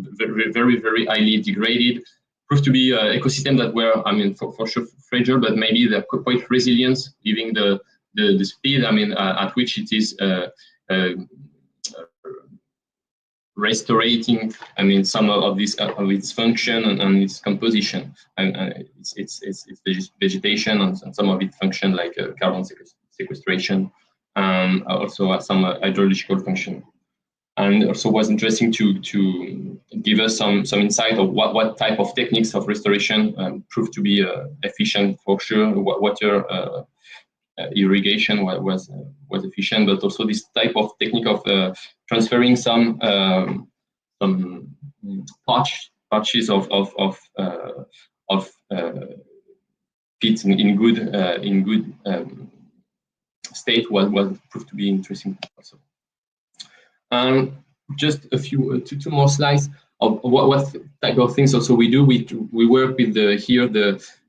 very highly degraded, proved to be an ecosystem that were, I mean, for sure fragile, but maybe they're quite resilient, given the speed, I mean, at which it is restoring, I mean, some of its function and its composition, and its vegetation and some of its function, like carbon sequestration, also some hydrological function. And also was interesting to give us some insight of what type of techniques of restoration proved to be efficient for sure. Water irrigation was efficient, but also this type of technique of transferring some patches of peat in good state was proved to be interesting also. And just two more slides of what type of things also we do. We work with the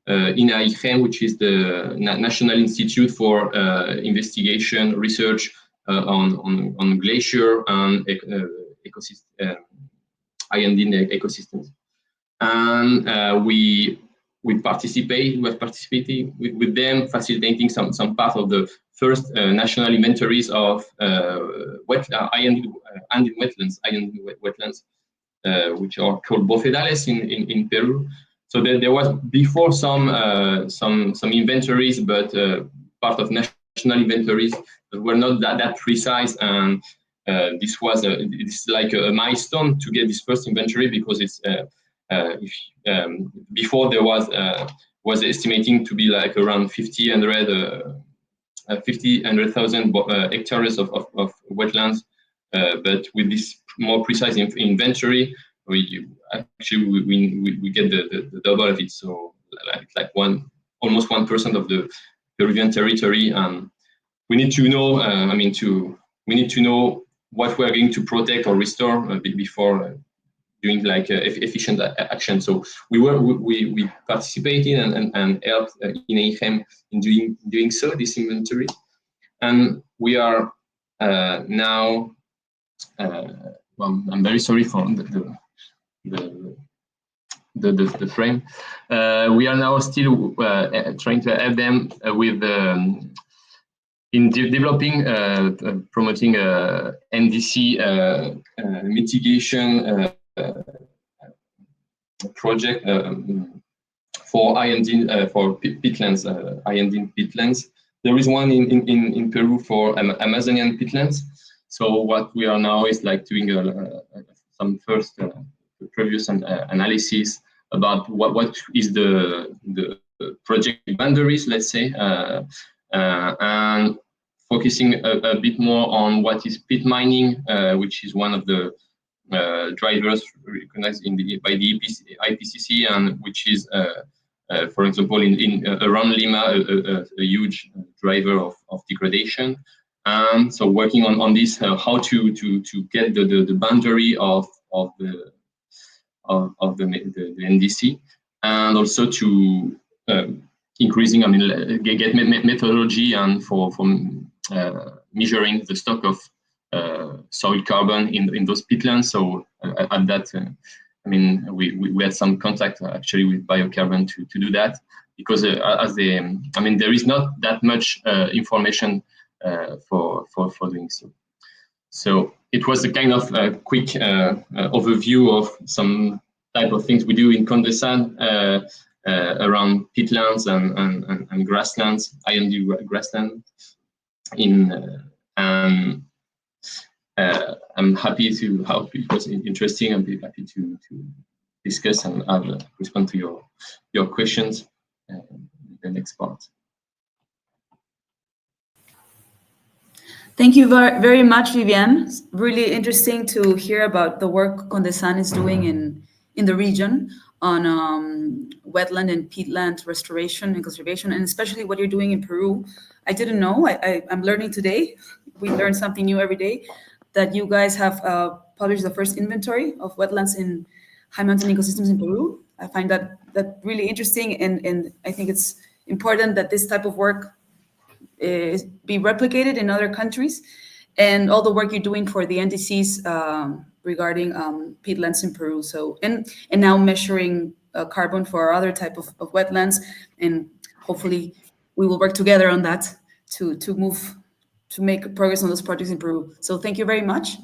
INAIGEM, which is the National Institute for Investigation Research on glacier and Andine ecosystems, and we have participated with them, facilitating some part of the first national inventories of Andine wetlands, which are called bofedales in Peru. So there was before some inventories, but part of national inventories that were not that precise, and this was it's like a milestone to get this first inventory, because it's before there was estimating to be like around 100,000 hectares of wetlands, but with this more precise inventory, we get the double of it. So like almost 1% of the Peruvian territory, and we need to know. We need to know what we are going to protect or restore before doing like efficient action. So we participated and helped INAIGEM in doing so, this inventory, and we are now. Well, I'm very sorry for the frame. We are now still trying to help them with in developing, promoting NDC mitigation project for peatlands, Andine peatlands. There is one in Peru for Amazonian peatlands. So what we are now is like doing some first previous analysis about what is the project boundaries, let's say, and focusing a bit more on what is pit mining, which is one of the drivers recognized by the IPCC, and which is, for example, in around Lima, a huge driver of degradation. And so working on this, how to get the boundary of the NDC, and also to increasing, get methodology and for measuring the stock of soil carbon in those peatlands. So at that, we had some contact actually with BioCarbon to do that, because there is not that much information for doing so. So it was a kind of quick overview of some type of things we do in Condescend around peatlands and grasslands, IND grassland. I'm happy to help. It was interesting. I'm happy to discuss, and I'll respond to your questions in the next part. Thank you very much, Viviane. It's really interesting to hear about the work Condescend is doing in the region on wetland and peatland restoration and conservation, and especially what you're doing in Peru. I didn't know. I'm learning today. We learn something new every day, that you guys have published the first inventory of wetlands in high mountain ecosystems in Peru. I find that really interesting, and I think it's important that this type of work be replicated in other countries, and all the work you're doing for the NDCs regarding peatlands in Peru. So and now measuring carbon for other type of wetlands, and hopefully we will work together on that to make progress on those projects in Peru. So thank you very much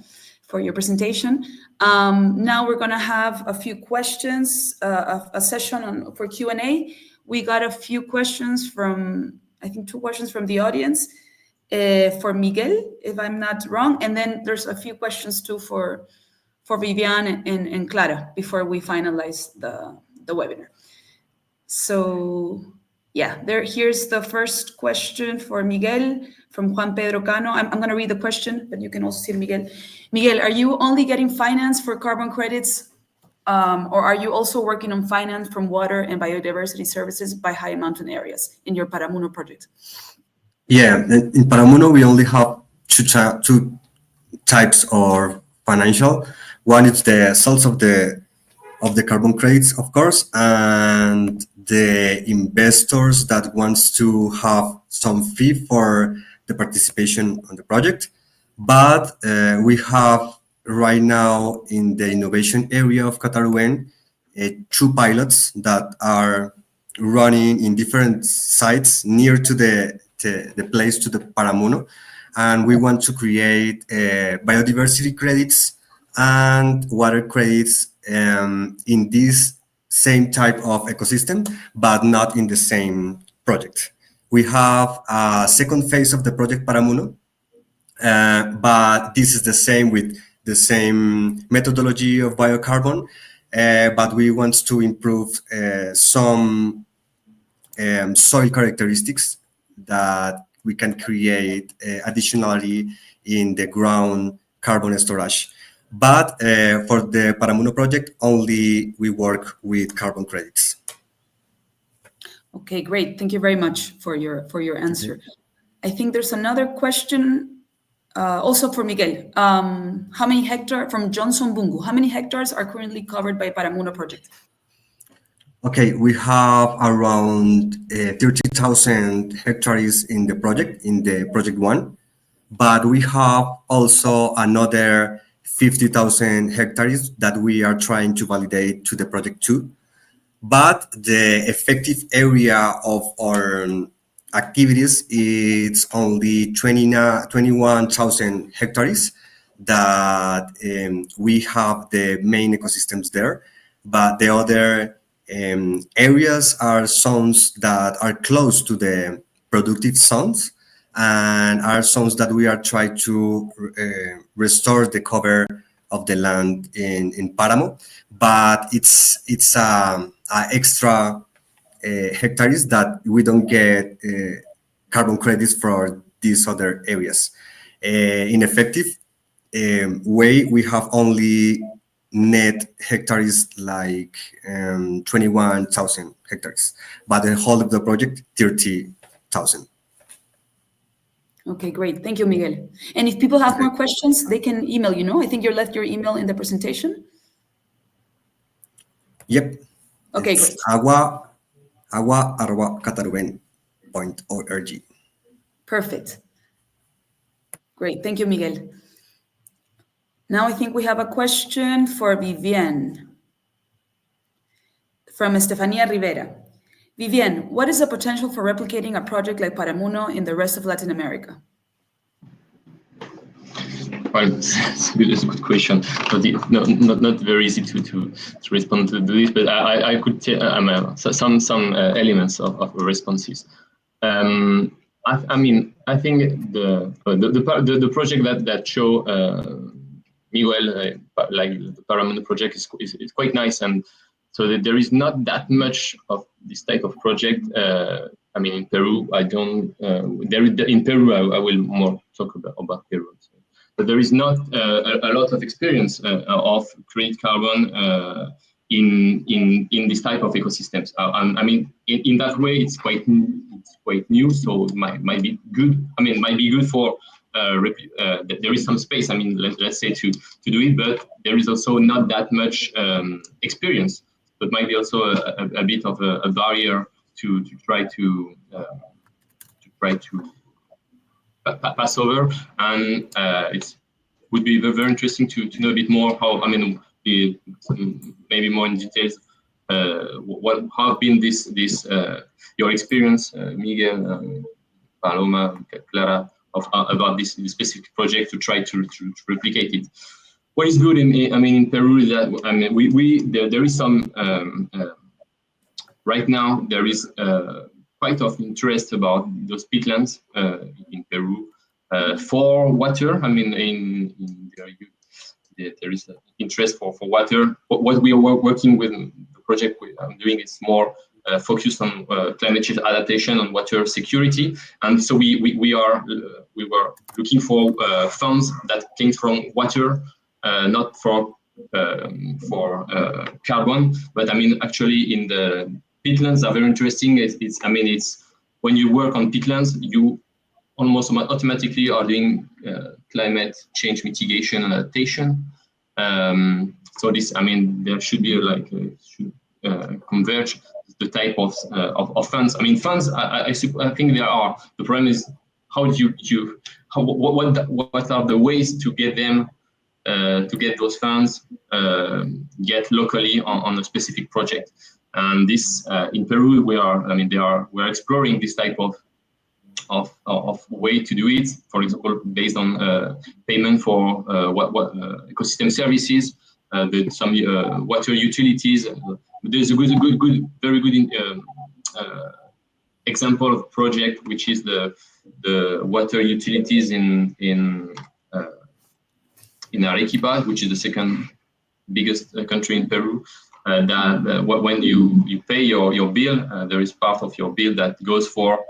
for your presentation. Now we're going to have a few questions, a session for Q&A. We got a few questions from, I think 2 questions from the audience for Miguel, if I'm not wrong. And then there's a few questions too for Viviane and Clara before we finalize the webinar. So yeah, here's the first question for Miguel from Juan Pedro Cano. I'm going to read the question, but you can also see Miguel. Miguel, are you only getting finance for carbon credits, or are you also working on finance from water and biodiversity services by high mountain areas in your Paramuno project? Yeah, in Paramuno, we only have two types of financial. One is the sales of the carbon credits, of course, and the investors that wants to have some fee for the participation on the project. But we have right now in the innovation area of Cataruen 2 pilots that are running in different sites near to the place, to the Paramuno, and we want to create biodiversity credits and water credits in this same type of ecosystem, but not in the same project. We have a second phase of the project Paramuno, but this is the same with the same methodology of biocarbon, but we want to improve some soil characteristics that we can create additionally in the ground carbon storage. But for the Paramuno project, only we work with carbon credits. Okay, great. Thank you very much for your answer. I think there's another question also for Miguel. How many hectares, from Johnson Bungu, how many hectares are currently covered by Paramuno project? Okay, we have around 30,000 hectares in the project 1, but we have also another 50,000 hectares that we are trying to validate to the project 2. But the effective area of our activities is only 21,000 hectares that we have the main ecosystems there, but the other areas are zones that are close to the productive zones and are zones that we are trying to restore the cover of the land in Páramo, but it's a extra hectares that we don't get carbon credits for these other areas. In effective way, we have only net hectares like 21,000 hectares, but the whole of the project 30,000. Okay, great. Thank you, Miguel. And if people have more questions, they can email you, no? I think you left your email in the presentation. Yep. Okay, it's great. agua@cataruben.org. Perfect. Great. Thank you, Miguel. Now I think we have a question for Vivienne from Estefania Rivera. Vivienne, what is the potential for replicating a project like Paramuno in the rest of Latin America? Well, it's a good question, but not very easy to respond to this. But I could tell some elements of responses. I think the project that show Miguel, like the Paramuno project, is quite nice, and so that there is not that much of this type of project. In Peru, I don't. In Peru, I will more talk about Peru. So. But there is not a lot of experience of create carbon in this type of ecosystems. In that way, it's quite new, so it might be good. Might be good for there is some space. Let's say to do it, but there is also not that much experience. But might be also a bit of a barrier to try to pass over, and it would be very interesting to know a bit more how. Maybe more in details. How have been this your experience, Miguel, Paloma, Clara, about this specific project to try to replicate it. What is good in Peru is that there is some right now there is quite of interest about those peatlands in Peru for water. There is interest for water. What we are working with, the project I'm doing is more focused on climate change adaptation and water security. And so we were looking for funds that came from water, not for carbon, but actually in the peatlands are very interesting. It's when you work on peatlands, you almost automatically are doing climate change mitigation and adaptation. So this, there should be converge the type of funds. Funds. I think there are. The problem is how do you what are the ways to get them to get those funds get locally on a specific project. And this in Peru we're exploring this type of way to do it. For example, based on payment for ecosystem services, some water utilities. There's a very good example of project, which is the water utilities in Arequipa, which is the second biggest country in Peru. When you pay your bill, there is part of your bill that goes for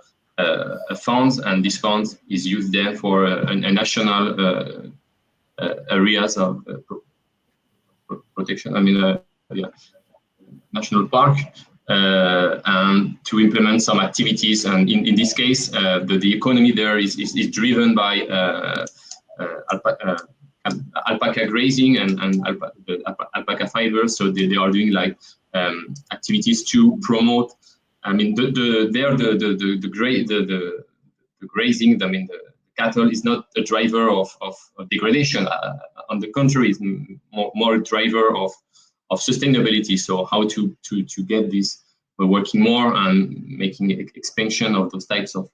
funds, and this fund is used there for a national areas of protection. National park, and to implement some activities. And in this case, the economy there is driven by alpaca grazing and alpaca fibers. So they are doing activities to promote. The grazing. The cattle is not a driver of degradation. On the contrary, it's more a driver of sustainability. So how to get this working more and making expansion of those types of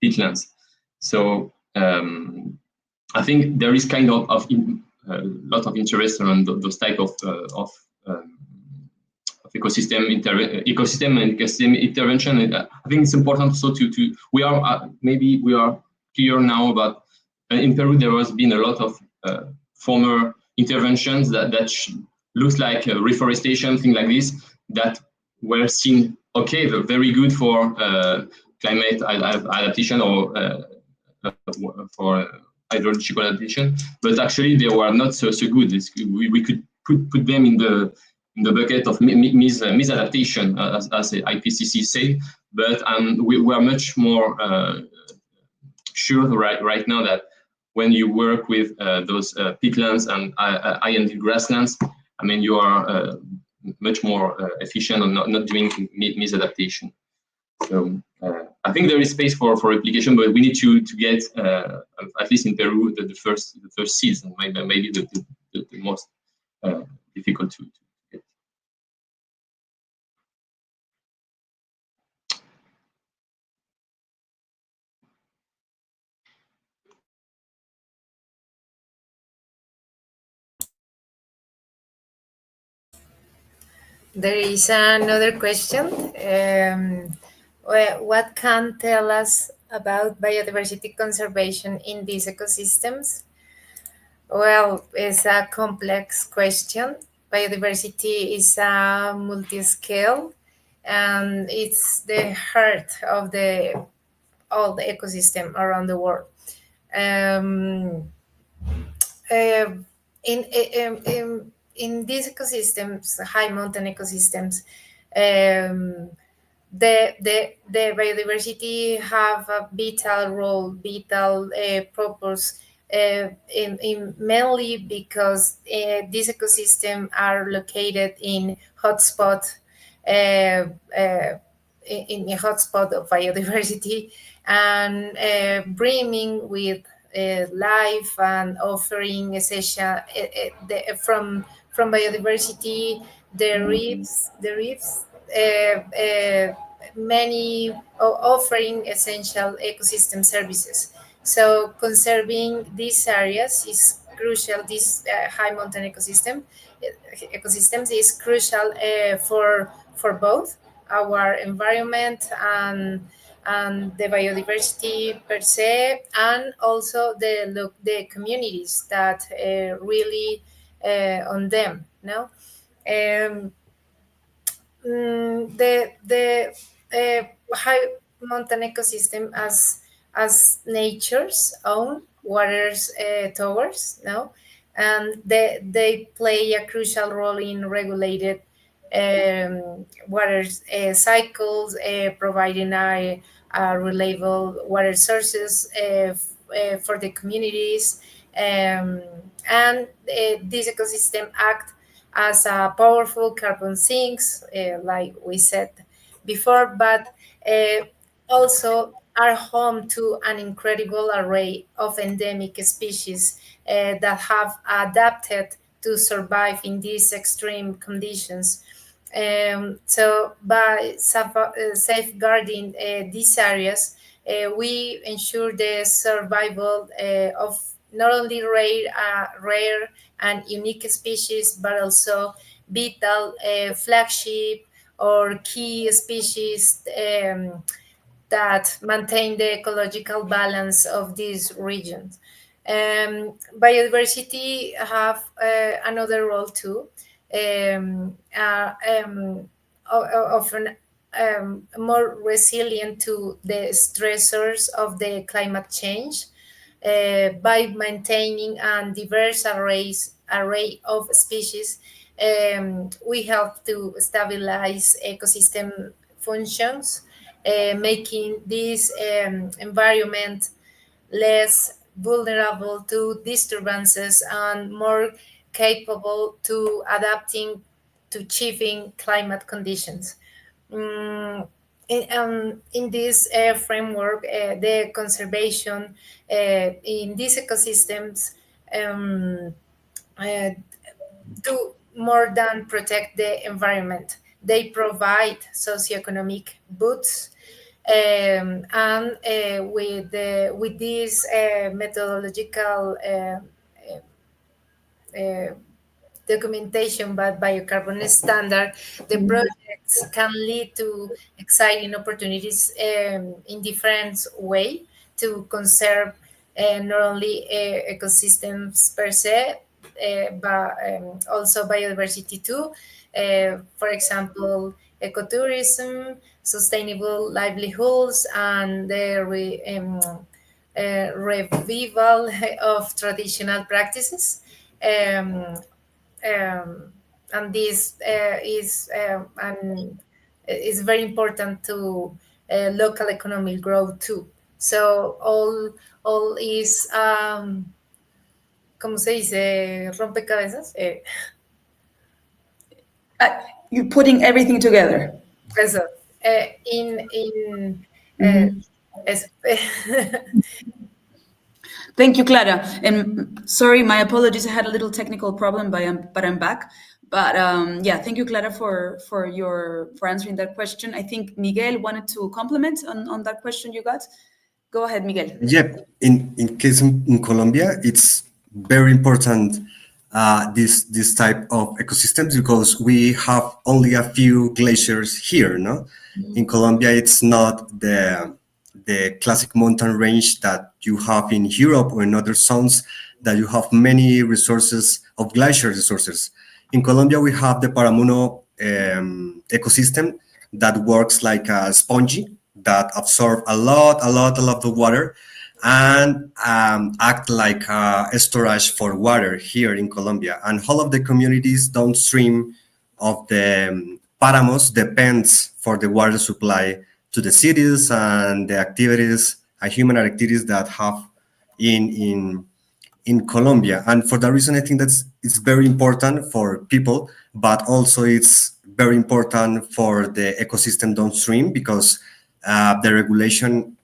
peatlands. So I think there is kind of a lot of interest around those type of ecosystem intervention. And I think it's important also to we are clear now about in Peru there has been a lot of former interventions that looks like reforestation, things like this, that were seen okay, very good for climate adaptation or for hydrological adaptation, but actually they were not so good. We could put them in the bucket of misadaptation, as the IPCC say, but we are much more sure right now that when you work with those peatlands and high-ended grasslands, I mean, you are much more efficient on not doing misadaptation. So I think there is space for replication, but we need to get at least in Peru the first seeds, and maybe the most difficult to get. There is another question. What can tell us about biodiversity conservation in these ecosystems? Well, it's a complex question. Biodiversity is a multi-scale, and it's the heart of all the ecosystem around the world. Um, uh, in these ecosystems, high mountain ecosystems, the biodiversity have a vital purpose, in mainly because these ecosystems are located in hotspot, uh, uh, in a hotspot of biodiversity, and brimming with life and offering essential from biodiversity, the reefs, many offering essential ecosystem services. So conserving these areas is crucial. This high mountain ecosystems is crucial for both our environment and the biodiversity per se, and also the communities that really on them. No, um, the high mountain ecosystem as nature's own waters towers. No, and they play a crucial role in regulated water cycles, providing a reliable water sources for the communities, and this ecosystem act as a powerful carbon sinks, like we said before, but also are home to an incredible array of endemic species that have adapted to survive in these extreme conditions. So, by safeguarding these areas, we ensure the survival of not only rare and unique species, but also vital flagship or key species that maintain the ecological balance of these regions. Biodiversity have another role too, often more resilient to the stressors of the climate change, by maintaining a diverse array of species. We help to stabilize ecosystem functions, making this environment less vulnerable to disturbances and more capable to adapting to changing climate conditions. In this framework, the conservation in these ecosystems uh, do more than protect the environment. They provide socioeconomic boosts, and with this methodological documentation by BioCarbon Standard, the projects can lead to exciting opportunities in different way to conserve not only ecosystems per se, but also biodiversity too. For example, ecotourism, sustainable livelihoods, and the revival of traditional practices. Um, and this is very important to local economic growth too. So all is ¿cómo se dice? Rompecabezas. You're putting everything together. Eso. Eso. Thank you, Clara. And sorry, my apologies. I had a little technical problem, but I'm back. But yeah, thank you, Clara, for answering that question. I think Miguel wanted to comment on that question you got. Go ahead, Miguel. Yep. In case in Colombia, it's very important this type of ecosystems because we have only a few glaciers here. No, in Colombia, it's not the classic mountain range that you have in Europe or in other zones that you have many resources of glacier resources. In Colombia, we have the Paramuno ecosystem that works like a sponge that absorb a lot of water and act like a storage for water here in Colombia. And all of the communities downstream of the Paramos depends for the water supply to the cities and the activities, human activities that have in Colombia. And for that reason, I think it's very important for people, but also it's very important for the ecosystem downstream because the regulation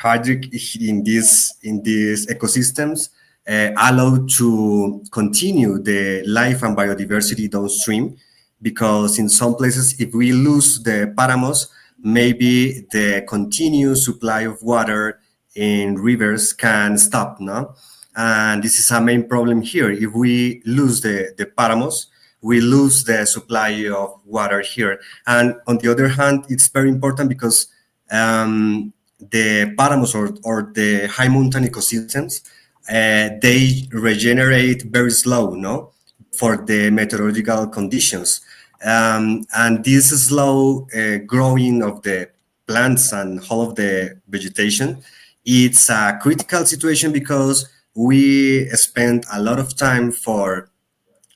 hydric in these ecosystems allow to continue the life and biodiversity downstream, because in some places, if we lose the Paramos, maybe the continuous supply of water in rivers can stop, no? And this is a main problem here. If we lose the Paramos, we lose the supply of water here. And on the other hand, it's very important because the Paramos or the high mountain ecosystems, they regenerate very slow, no? For the meteorological conditions. And this slow growing of the plants and all of the vegetation, it's a critical situation because we spend a lot of time for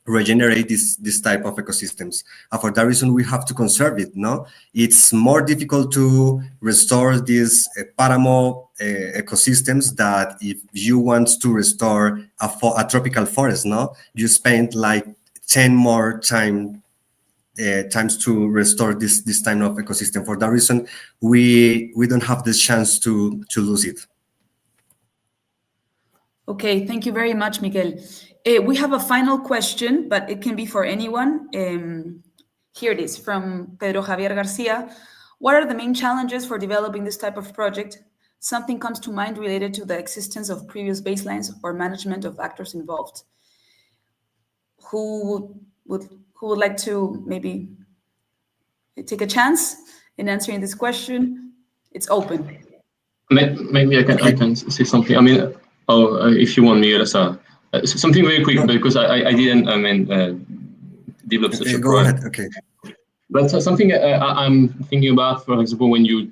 regenerate this type of ecosystems. And for that reason, we have to conserve it, no? It's more difficult to restore these Paramo ecosystems that if you want to restore a tropical forest, no? You spend like 10 more times to restore this type of ecosystem. For that reason, we don't have the chance to lose it. Okay, thank you very much, Miguel. We have a final question, but it can be for anyone. Here it is from Pedro Javier Garcia. What are the main challenges for developing this type of project? Something comes to mind related to the existence of previous baselines or management of actors involved. Who would like to maybe take a chance in answering this question? It's open. Maybe I can say something. I mean, if you want me, Elsa, something very quick because I didn't develop such a go project. ahead. Okay. But something I'm thinking about, for example, when you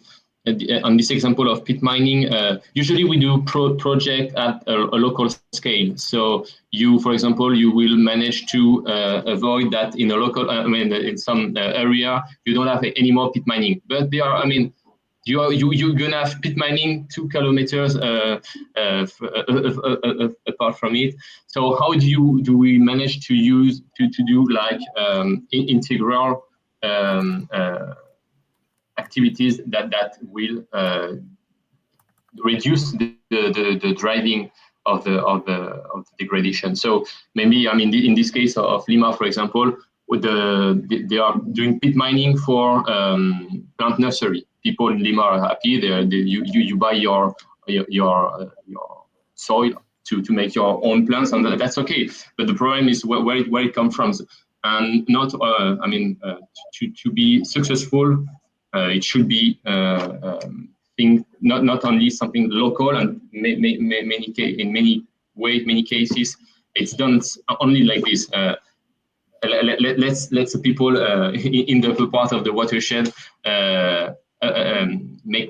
on this example of pit mining, usually we do project at a local scale. So you, for example, you will manage to avoid that in a local, in some area, you don't have any more pit mining. But there are, you're gonna have pit mining 2 kilometers apart from it. So how do we manage to do like integral activities that will reduce the driving of the degradation? So maybe in this case of Lima, for example, they are doing pit mining for plant nursery. People in Lima are happy. You buy your soil to make your own plants, and that's okay. But the problem is where it comes from, and not to be successful, it should be not only something local, and in many cases it's done only like this. Let's the people in the part of the watershed make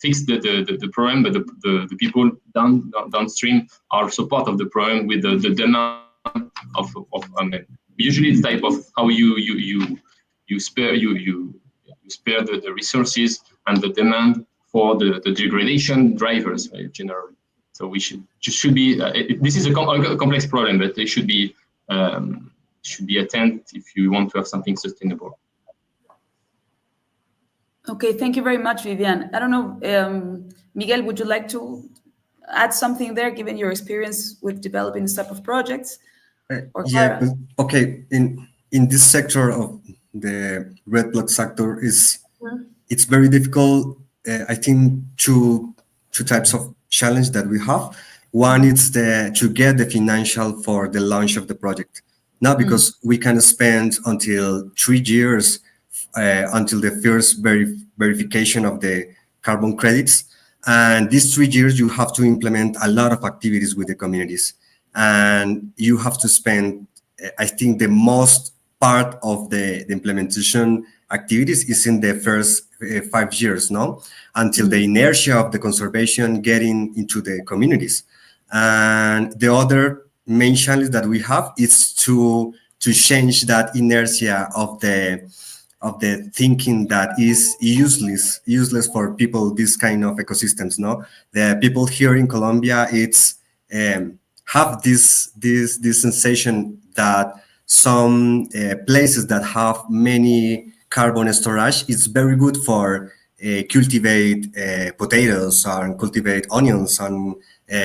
fix the problem, but the people downstream are also part of the problem with the demand of usually the type of how you spare the resources and the demand for the degradation drivers generally. So we should be. This is a complex problem, but it should be attended if you want to have something sustainable. Okay, thank you very much, Vivian. I don't know, Miguel, would you like to add something there, given your experience with developing this type of projects? Or Yeah, but, okay. In this sector of the red blood sector, it's very difficult. I think two types of challenge that we have. One is to get the financial for the launch of the project. Now, because we can spend until 3 years until the first verification of the carbon credits. And these 3 years, you have to implement a lot of activities with the communities. And you have to spend, I think, the most part of the implementation activities is in the first 5 years, no? Until the inertia of the conservation getting into the communities. And the other main challenge that we have is to change that inertia of the thinking that is useless for people, this kind of ecosystems, no? The people here in Colombia, it's have this sensation that some places that have many carbon storage, it's very good for cultivate potatoes and cultivate onions and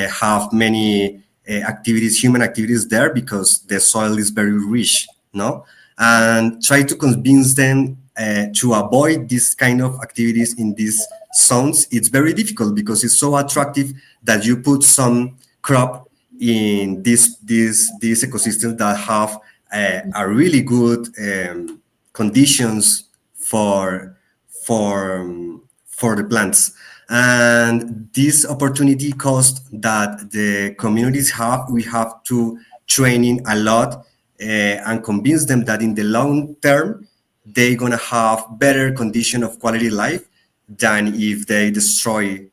have many human activities there because the soil is very rich, no? And try to convince them to avoid this kind of activities in these zones. It's very difficult because it's so attractive that you put some crop in these ecosystems that have a really good conditions for the plants. And this opportunity cost that the communities have, we have to training a lot and convince them that in the long term, they're gonna have better condition of quality life than if they destroy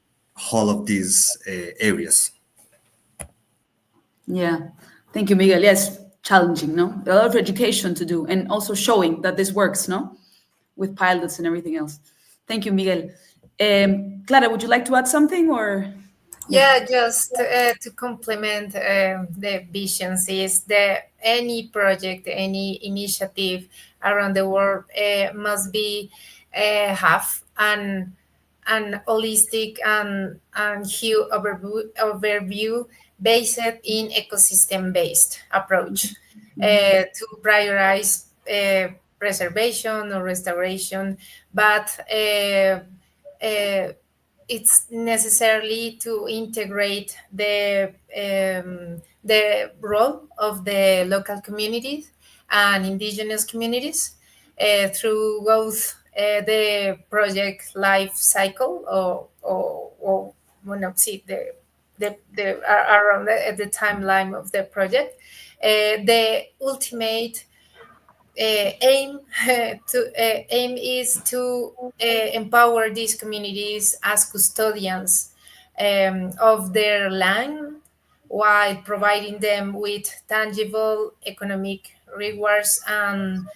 all of these areas. Yeah, thank you, Miguel. Yes, challenging, no? A lot of education to do, and also showing that this works, no? With pilots and everything else. Thank you, Miguel. Clara, would you like to add something, or? Yeah, just to complement the visions is any project, any initiative around the world must be have an holistic and huge overview based in ecosystem-based approach to prioritize preservation or restoration, but it's necessarily to integrate the role of the local communities and indigenous communities through both the project life cycle or see around the timeline of the project. The ultimate aim is to empower these communities as custodians of their land while providing them with tangible economic rewards and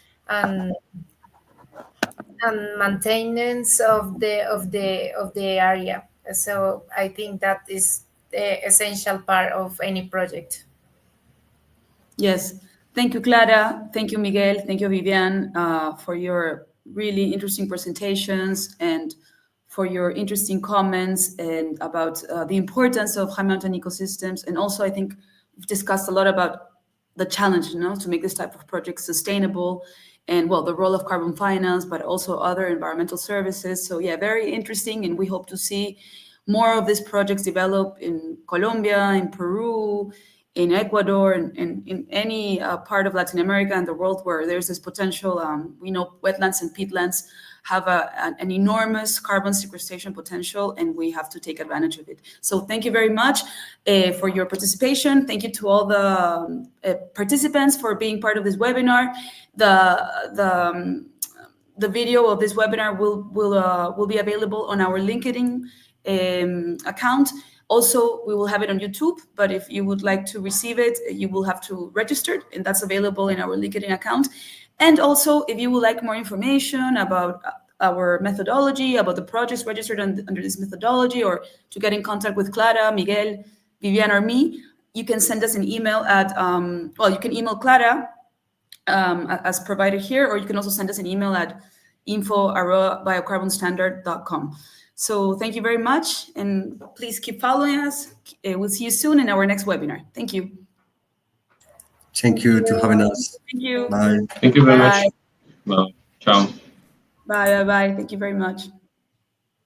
maintenance of the area. So I think that is the essential part of any project. Yes. Thank you, Clara. Thank you, Miguel. Thank you, Vivian, for your really interesting presentations and for your interesting comments and about the importance of high mountain ecosystems. And also, I think we've discussed a lot about the challenge, to make this type of project sustainable and, well, the role of carbon finance, but also other environmental services. So, yeah, very interesting. And we hope to see more of these projects develop in Colombia, in Peru, in Ecuador and in any part of Latin America and the world where there's this potential. We know wetlands and peatlands have an enormous carbon sequestration potential, and we have to take advantage of it. So thank you very much for your participation. Thank you to all the participants for being part of this webinar. The video of this webinar will be available on our LinkedIn account. Also, we will have it on YouTube, but if you would like to receive it, you will have to register, and that's available in our LinkedIn account. And also, if you would like more information about our methodology, about the projects registered under this methodology, or to get in contact with Clara, Miguel, Vivian, or me, you can send us an email at, you can email Clara as provided here, or you can also send us an email at info@biocarbonstandard.com. So thank you very much, and please keep following us. We'll see you soon in our next webinar. Thank you. Thank you to having us. Thank you. Bye. Thank you very Bye. much. Well, ciao. Bye. Thank you very much.